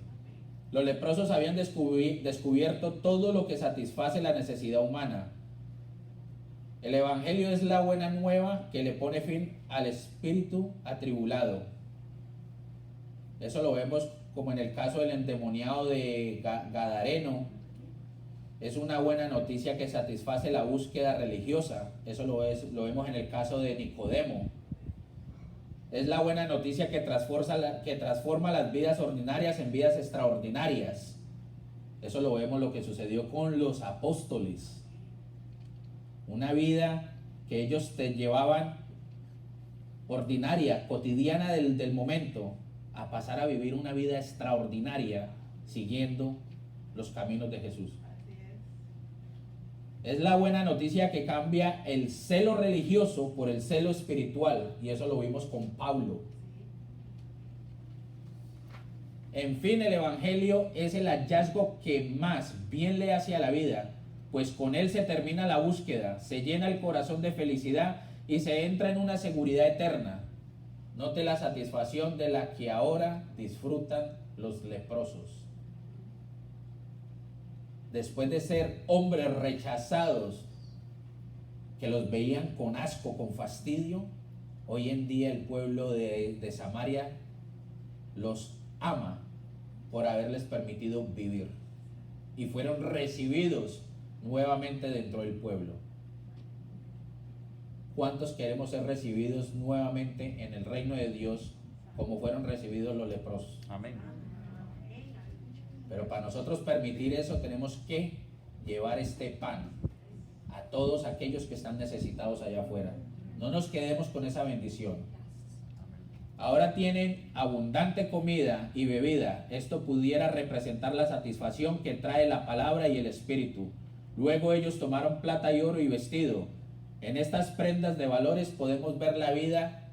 Los leprosos habían descubierto todo lo que satisface la necesidad humana. El Evangelio es la buena nueva que le pone fin al espíritu atribulado. Eso lo vemos como en el caso del endemoniado de Gadareno. Es una buena noticia que satisface la búsqueda religiosa. Eso lo vemos en el caso de Nicodemo. Es la buena noticia que transforma las vidas ordinarias en vidas extraordinarias. Eso lo vemos lo que sucedió con los apóstoles. Una vida que ellos te llevaban ordinaria, cotidiana del momento, a pasar a vivir una vida extraordinaria siguiendo los caminos de Jesús. Es la buena noticia que cambia el celo religioso por el celo espiritual, y eso lo vimos con Pablo. En fin, el Evangelio es el hallazgo que más bien le hace a la vida, pues con él se termina la búsqueda, se llena el corazón de felicidad y se entra en una seguridad eterna. Note la satisfacción de la que ahora disfrutan los leprosos. Después de ser hombres rechazados, que los veían con asco, con fastidio, hoy en día el pueblo de Samaria los ama por haberles permitido vivir, y fueron recibidos nuevamente dentro del pueblo. ¿Cuántos queremos ser recibidos nuevamente en el reino de Dios como fueron recibidos los leprosos? Amén. Pero para nosotros permitir eso, tenemos que llevar este pan a todos aquellos que están necesitados allá afuera. No nos quedemos con esa bendición. Ahora tienen abundante comida y bebida. Esto pudiera representar la satisfacción que trae la palabra y el espíritu. Luego ellos tomaron plata y oro y vestido. En estas prendas de valores podemos ver la vida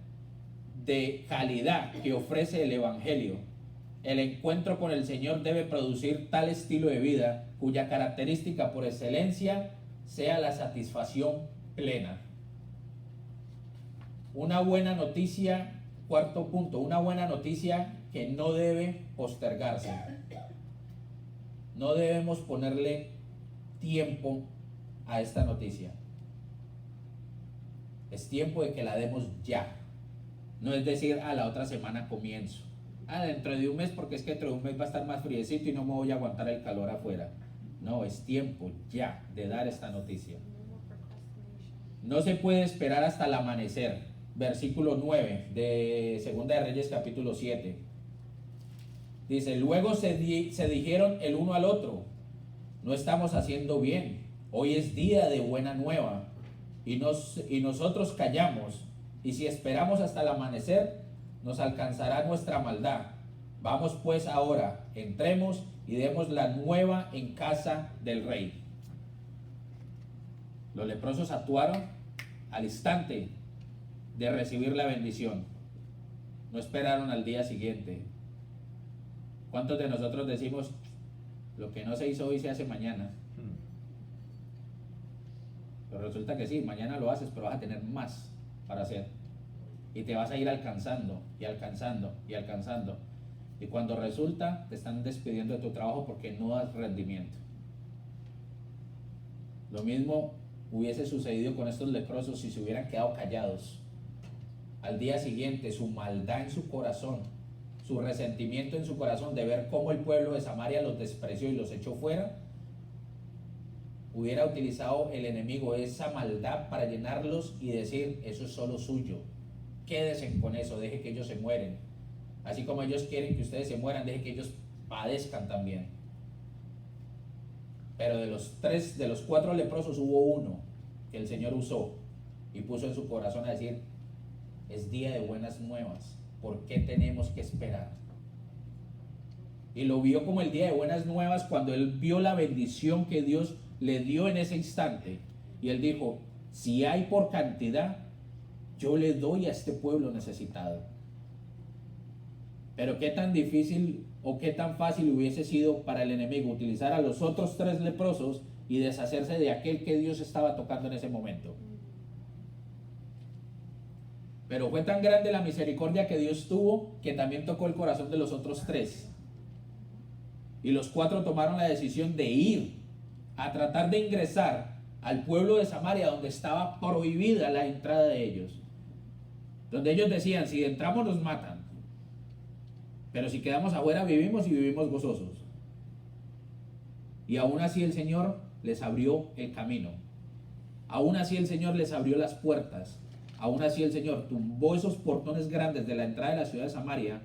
de calidad que ofrece el Evangelio. El encuentro con el Señor debe producir tal estilo de vida cuya característica por excelencia sea la satisfacción plena. Una buena noticia, cuarto punto, una buena noticia que no debe postergarse. No debemos ponerle tiempo a esta noticia. Es tiempo de que la demos ya. No es decir, a la otra semana comienzo. Dentro de un mes, porque es que dentro de un mes va a estar más friecito y no me voy a aguantar el calor afuera. No, es tiempo ya de dar esta noticia. No se puede esperar hasta el amanecer. Versículo 9 de Segunda de Reyes capítulo 7. Dice, luego se dijeron el uno al otro, no estamos haciendo bien, hoy es día de buena nueva, y nosotros callamos, y si esperamos hasta el amanecer, nos alcanzará nuestra maldad. Vamos pues ahora, entremos y demos la nueva en casa del rey. Los leprosos actuaron al instante de recibir la bendición. No esperaron al día siguiente. ¿Cuántos de nosotros decimos, lo que no se hizo hoy se hace mañana? Pero resulta que sí, mañana lo haces, pero vas a tener más para hacer. Y te vas a ir alcanzando y alcanzando y alcanzando. Y cuando resulta, te están despidiendo de tu trabajo porque no das rendimiento. Lo mismo hubiese sucedido con estos leprosos si se hubieran quedado callados. Al día siguiente, su maldad en su corazón, su resentimiento en su corazón de ver cómo el pueblo de Samaria los despreció y los echó fuera, hubiera utilizado el enemigo esa maldad para llenarlos y decir, eso es solo suyo, quédense con eso, deje que ellos se mueren. Así como ellos quieren que ustedes se mueran, deje que ellos padezcan también. Pero de los 4 leprosos hubo uno que el Señor usó y puso en su corazón a decir, es día de buenas nuevas, ¿por qué tenemos que esperar? Y lo vio como el día de buenas nuevas cuando él vio la bendición que Dios le dio en ese instante. Y él dijo, si hay por cantidad, yo le doy a este pueblo necesitado. Pero qué tan difícil o qué tan fácil hubiese sido para el enemigo utilizar a los otros 3 leprosos y deshacerse de aquel que Dios estaba tocando en ese momento. Pero fue tan grande la misericordia que Dios tuvo que también tocó el corazón de los otros 3. Y los 4 tomaron la decisión de ir a tratar de ingresar al pueblo de Samaria, donde estaba prohibida la entrada de ellos. Donde ellos decían, si entramos nos matan, pero si quedamos afuera vivimos y vivimos gozosos. Y aún así el Señor les abrió el camino. Aún así el Señor les abrió las puertas. Aún así el Señor tumbó esos portones grandes de la entrada de la ciudad de Samaria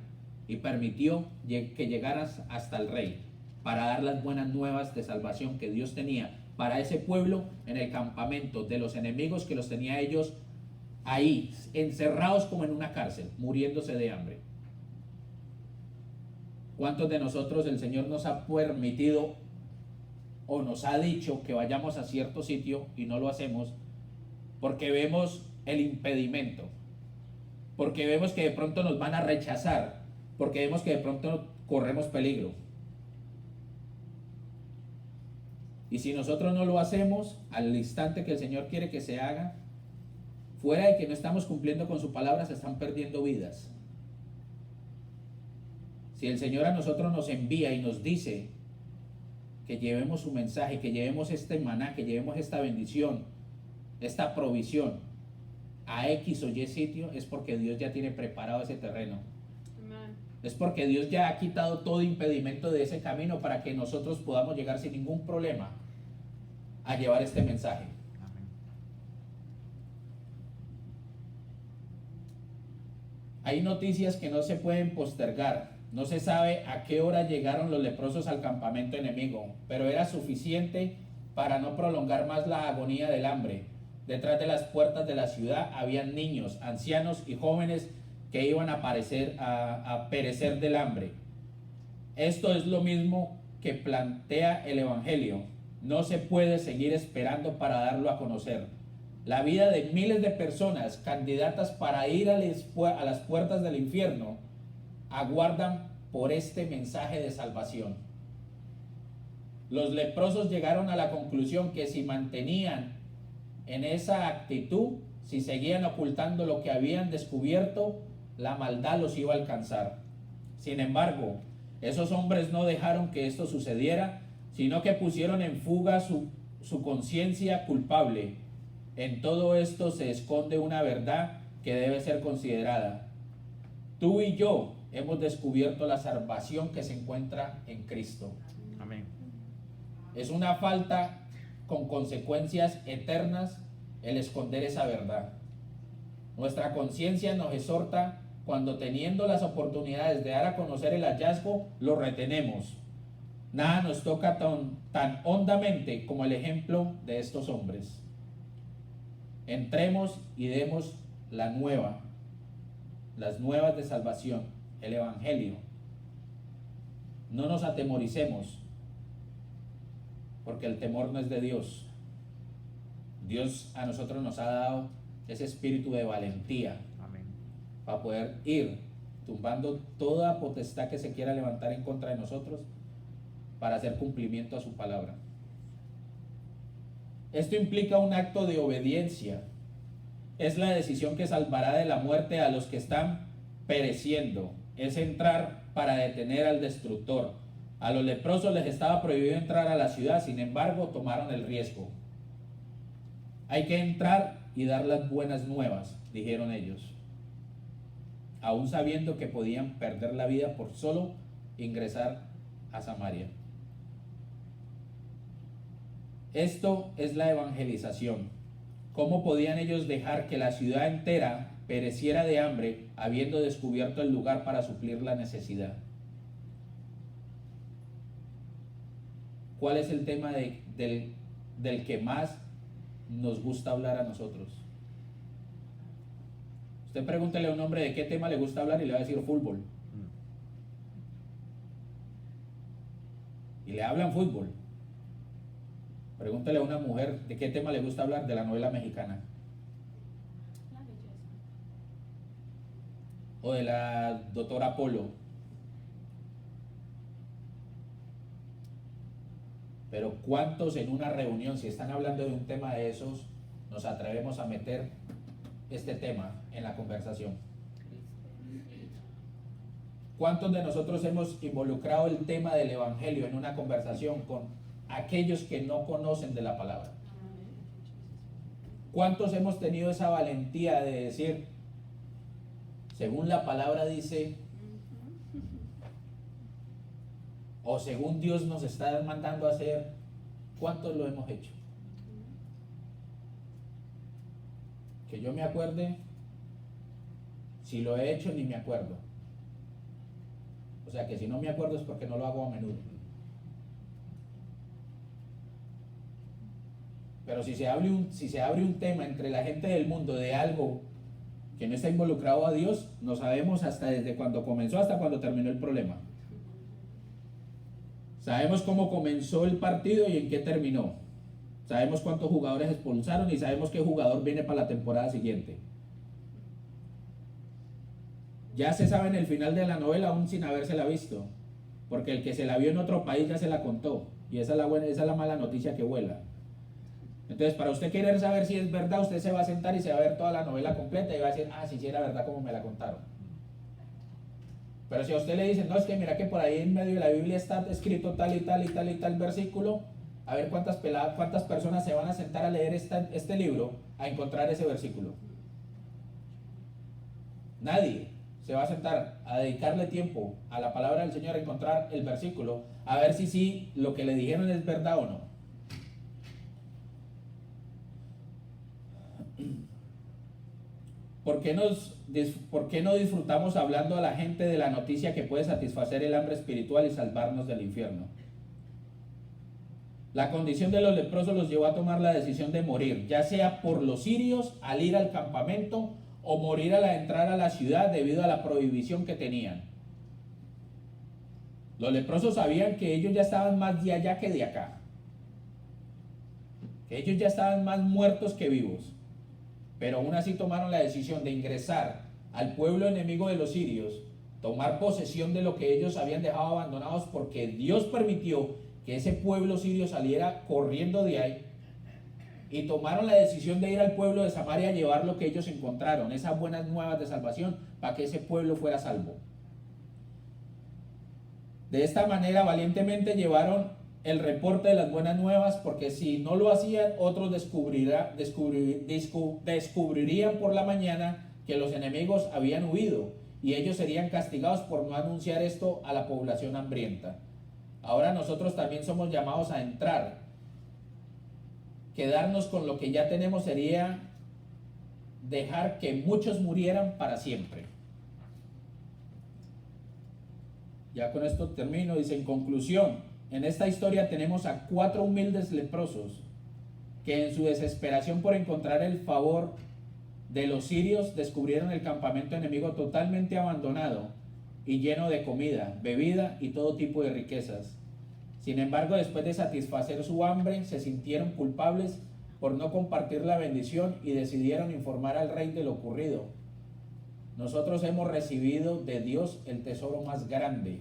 y permitió que llegaras hasta el rey para dar las buenas nuevas de salvación que Dios tenía para ese pueblo en el campamento de los enemigos que los tenía ellos ahí, encerrados como en una cárcel, muriéndose de hambre. ¿Cuántos de nosotros el Señor nos ha permitido o nos ha dicho que vayamos a cierto sitio y no lo hacemos porque vemos el impedimento, porque vemos que de pronto nos van a rechazar, porque vemos que de pronto corremos peligro? Y si nosotros no lo hacemos al instante que el Señor quiere que se haga, fuera de que no estamos cumpliendo con su palabra, se están perdiendo vidas. Si el Señor a nosotros nos envía y nos dice que llevemos su mensaje, que llevemos este maná, que llevemos esta bendición, esta provisión a X o Y sitio, es porque Dios ya tiene preparado ese terreno. Amen. Es porque Dios ya ha quitado todo impedimento de ese camino para que nosotros podamos llegar sin ningún problema a llevar este mensaje. Amén. Hay noticias que no se pueden postergar. No se sabe a qué hora llegaron los leprosos al campamento enemigo, pero era suficiente para no prolongar más la agonía del hambre. Detrás de las puertas de la ciudad habían niños, ancianos y jóvenes que iban a perecer del hambre. Esto es lo mismo que plantea el Evangelio. No se puede seguir esperando para darlo a conocer. La vida de miles de personas candidatas para ir a las puertas del infierno aguardan por este mensaje de salvación. Los leprosos llegaron a la conclusión que si mantenían en esa actitud, si seguían ocultando lo que habían descubierto, la maldad los iba a alcanzar. Sin embargo, esos hombres no dejaron que esto sucediera, sino que pusieron en fuga su conciencia culpable. En todo esto se esconde una verdad que debe ser considerada. Tú y yo hemos descubierto la salvación que se encuentra en Cristo. Amén. Es una falta con consecuencias eternas el esconder esa verdad. Nuestra conciencia nos exhorta cuando, teniendo las oportunidades de dar a conocer el hallazgo, lo retenemos. Nada nos toca tan hondamente como el ejemplo de estos hombres. Entremos y demos la nueva. las nuevas de salvación, el Evangelio. No nos atemoricemos, porque el temor no es de Dios. Dios a nosotros nos ha dado ese espíritu de valentía Amén. para poder ir tumbando toda potestad que se quiera levantar en contra de nosotros para hacer cumplimiento a su palabra. Esto implica un acto de obediencia. Es la decisión que salvará de la muerte a los que están pereciendo. Es entrar para detener al destructor. A los leprosos les estaba prohibido entrar a la ciudad, sin embargo, tomaron el riesgo. Hay que entrar y dar las buenas nuevas, dijeron ellos, aún sabiendo que podían perder la vida por solo ingresar a Samaria. Esto es la evangelización. ¿Cómo podían ellos dejar que la ciudad entera pereciera de hambre habiendo descubierto el lugar para suplir la necesidad? ¿Cuál es el tema del que más nos gusta hablar a nosotros? Usted pregúntele a un hombre de qué tema le gusta hablar y le va a decir fútbol. Y le hablan fútbol. Pregúntele a una mujer de qué tema le gusta hablar, de la novela mexicana. La belleza. O de la doctora Polo. Pero ¿cuántos en una reunión, si están hablando de un tema de esos, nos atrevemos a meter este tema en la conversación? ¿Cuántos de nosotros hemos involucrado el tema del evangelio en una conversación con aquellos que no conocen de la palabra? ¿Cuántos hemos tenido esa valentía de decir, según la palabra dice, o según Dios nos está mandando a hacer? ¿Cuántos lo hemos hecho? Que yo me acuerde, si lo he hecho ni me acuerdo. O sea que si no me acuerdo es porque no lo hago a menudo. Pero si se abre un tema entre la gente del mundo de algo que no está involucrado a Dios, no sabemos hasta desde cuando comenzó hasta cuando terminó el problema. Sabemos cómo comenzó el partido y en qué terminó. Sabemos cuántos jugadores expulsaron y sabemos qué jugador viene para la temporada siguiente. Ya se sabe en el final de la novela aún sin habérsela visto, porque el que se la vio en otro país ya se la contó, y esa es la mala noticia que vuela. Entonces, para usted querer saber si es verdad, usted se va a sentar y se va a ver toda la novela completa y va a decir, ah, sí era verdad como me la contaron. Pero si a usted le dicen, no, es que mira que por ahí en medio de la Biblia está escrito tal y tal y tal y tal versículo, a ver cuántas personas se van a sentar a leer este libro a encontrar ese versículo. Nadie se va a sentar a dedicarle tiempo a la palabra del Señor a encontrar el versículo, a ver si sí lo que le dijeron es verdad o no. ¿Por qué no disfrutamos hablando a la gente de la noticia que puede satisfacer el hambre espiritual y salvarnos del infierno? La condición de los leprosos los llevó a tomar la decisión de morir, ya sea por los sirios al ir al campamento o morir al entrar a la ciudad debido a la prohibición que tenían. Los leprosos sabían que ellos ya estaban más de allá que de acá, que ellos ya estaban más muertos que vivos. Pero aún así tomaron la decisión de ingresar al pueblo enemigo de los sirios, tomar posesión de lo que ellos habían dejado abandonados, porque Dios permitió que ese pueblo sirio saliera corriendo de ahí, y tomaron la decisión de ir al pueblo de Samaria a llevar lo que ellos encontraron, esas buenas nuevas de salvación, para que ese pueblo fuera salvo. De esta manera valientemente llevaron el reporte de las buenas nuevas, porque si no lo hacían, otros descubrirían por la mañana que los enemigos habían huido y ellos serían castigados por no anunciar esto a la población hambrienta. Ahora nosotros también somos llamados a entrar. Quedarnos con lo que ya tenemos sería dejar que muchos murieran para siempre. Ya con esto termino. Dice, en conclusión, en esta historia tenemos a 4 humildes leprosos que en su desesperación por encontrar el favor de los sirios descubrieron el campamento enemigo totalmente abandonado y lleno de comida, bebida y todo tipo de riquezas. Sin embargo, después de satisfacer su hambre, se sintieron culpables por no compartir la bendición y decidieron informar al rey de lo ocurrido. Nosotros hemos recibido de Dios el tesoro más grande,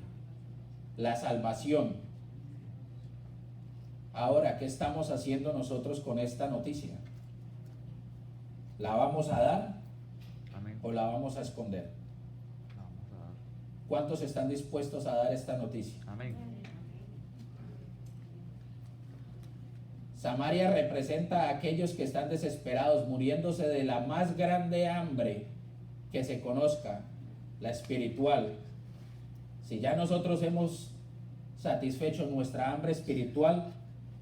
la salvación. Ahora, ¿qué estamos haciendo nosotros con esta noticia? ¿La vamos a dar Amén. o la vamos a esconder? Vamos a dar. ¿Cuántos están dispuestos a dar esta noticia? Amén. Samaria representa a aquellos que están desesperados, muriéndose de la más grande hambre que se conozca, la espiritual. Si ya nosotros hemos satisfecho nuestra hambre espiritual,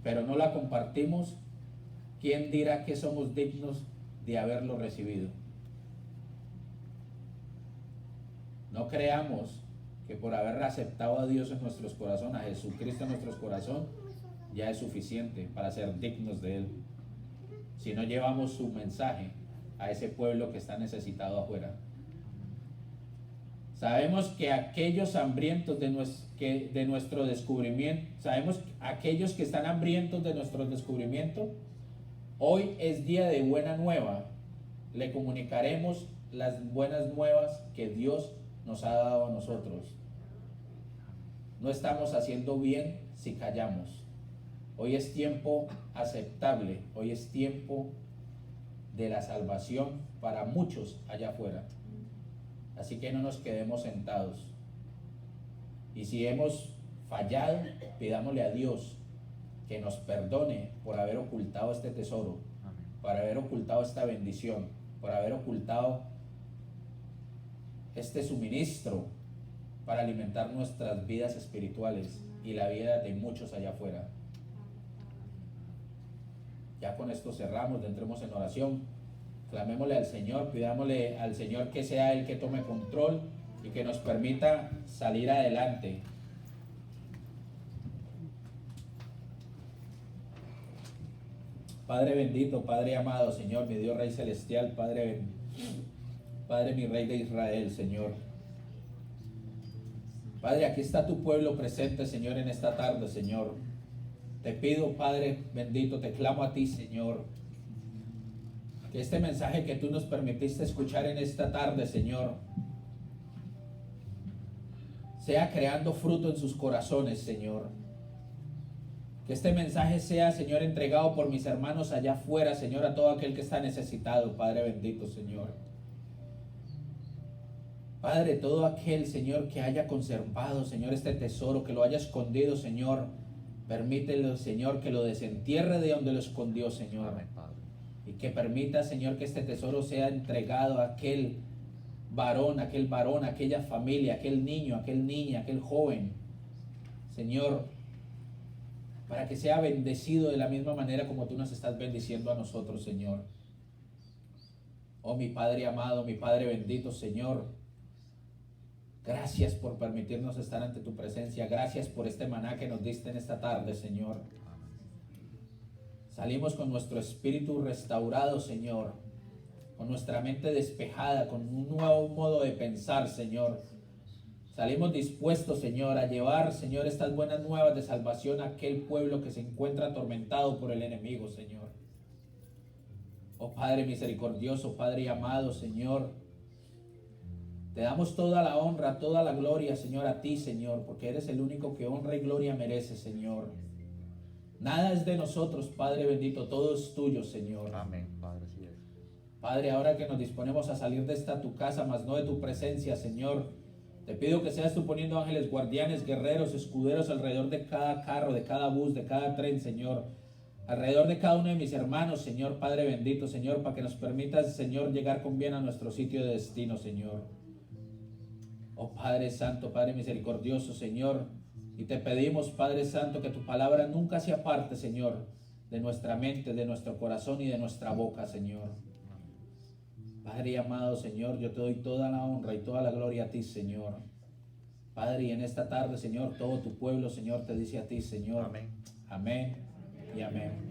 pero no la compartimos, ¿quién dirá que somos dignos de haberlo recibido? No creamos que por haber aceptado a Dios en nuestros corazones, a Jesucristo en nuestros corazones, ya es suficiente para ser dignos de Él. Si no llevamos su mensaje a ese pueblo que está necesitado afuera. Sabemos que aquellos hambrientos de nuestro descubrimiento, sabemos aquellos que están hambrientos de nuestro descubrimiento, hoy es día de buena nueva. Le comunicaremos las buenas nuevas que Dios nos ha dado a nosotros. No estamos haciendo bien si callamos. Hoy es tiempo aceptable, hoy es tiempo de la salvación para muchos allá afuera. Así que no nos quedemos sentados. Y si hemos fallado, pidámosle a Dios que nos perdone por haber ocultado este tesoro, Amén. por haber ocultado esta bendición, por haber ocultado este suministro para alimentar nuestras vidas espirituales y la vida de muchos allá afuera. Ya con esto cerramos, entremos en oración, clamémosle al Señor, pidámosle al Señor que sea Él que tome control y que nos permita salir adelante. Padre bendito, Padre amado, Señor, mi Dios Rey Celestial, Padre mi Rey de Israel, Señor. Padre, aquí está tu pueblo presente, Señor, en esta tarde, Señor. Te pido, Padre bendito, te clamo a ti, Señor, que este mensaje que tú nos permitiste escuchar en esta tarde, Señor, sea creando fruto en sus corazones, Señor. Que este mensaje sea, Señor, entregado por mis hermanos allá afuera, Señor, a todo aquel que está necesitado, Padre bendito, Señor. Padre, todo aquel, Señor, que haya conservado, Señor, este tesoro, que lo haya escondido, Señor, permítelo, Señor, que lo desentierre de donde lo escondió, Señor. Amén, Padre. Y que permita, Señor, que este tesoro sea entregado a aquel varón, aquella familia, aquel niño, aquel niña, aquel joven, Señor, para que sea bendecido de la misma manera como tú nos estás bendiciendo a nosotros, Señor. Oh, mi Padre amado, mi Padre bendito, Señor, gracias por permitirnos estar ante tu presencia. Gracias por este maná que nos diste en esta tarde, Señor. Salimos con nuestro espíritu restaurado, Señor, con nuestra mente despejada, con un nuevo modo de pensar, Señor. Salimos dispuestos, Señor, a llevar, Señor, estas buenas nuevas de salvación a aquel pueblo que se encuentra atormentado por el enemigo, Señor. Oh Padre misericordioso, Padre amado, Señor, te damos toda la honra, toda la gloria, Señor, a ti, Señor, porque eres el único que honra y gloria merece, Señor. Nada es de nosotros, Padre bendito, todo es tuyo, Señor. Amén, Padre, así es. Padre, ahora que nos disponemos a salir de esta tu casa, mas no de tu presencia, Señor, te pido que seas tú poniendo ángeles, guardianes, guerreros, escuderos alrededor de cada carro, de cada bus, de cada tren, Señor. Alrededor de cada uno de mis hermanos, Señor, Padre bendito, Señor, para que nos permitas, Señor, llegar con bien a nuestro sitio de destino, Señor. Oh Padre Santo, Padre misericordioso, Señor, y te pedimos, Padre Santo, que tu palabra nunca se aparte, Señor, de nuestra mente, de nuestro corazón y de nuestra boca, Señor. Padre amado, Señor, yo te doy toda la honra y toda la gloria a ti, Señor. Padre, y en esta tarde, Señor, todo tu pueblo, Señor, te dice a ti, Señor. Amén. Amén y amén.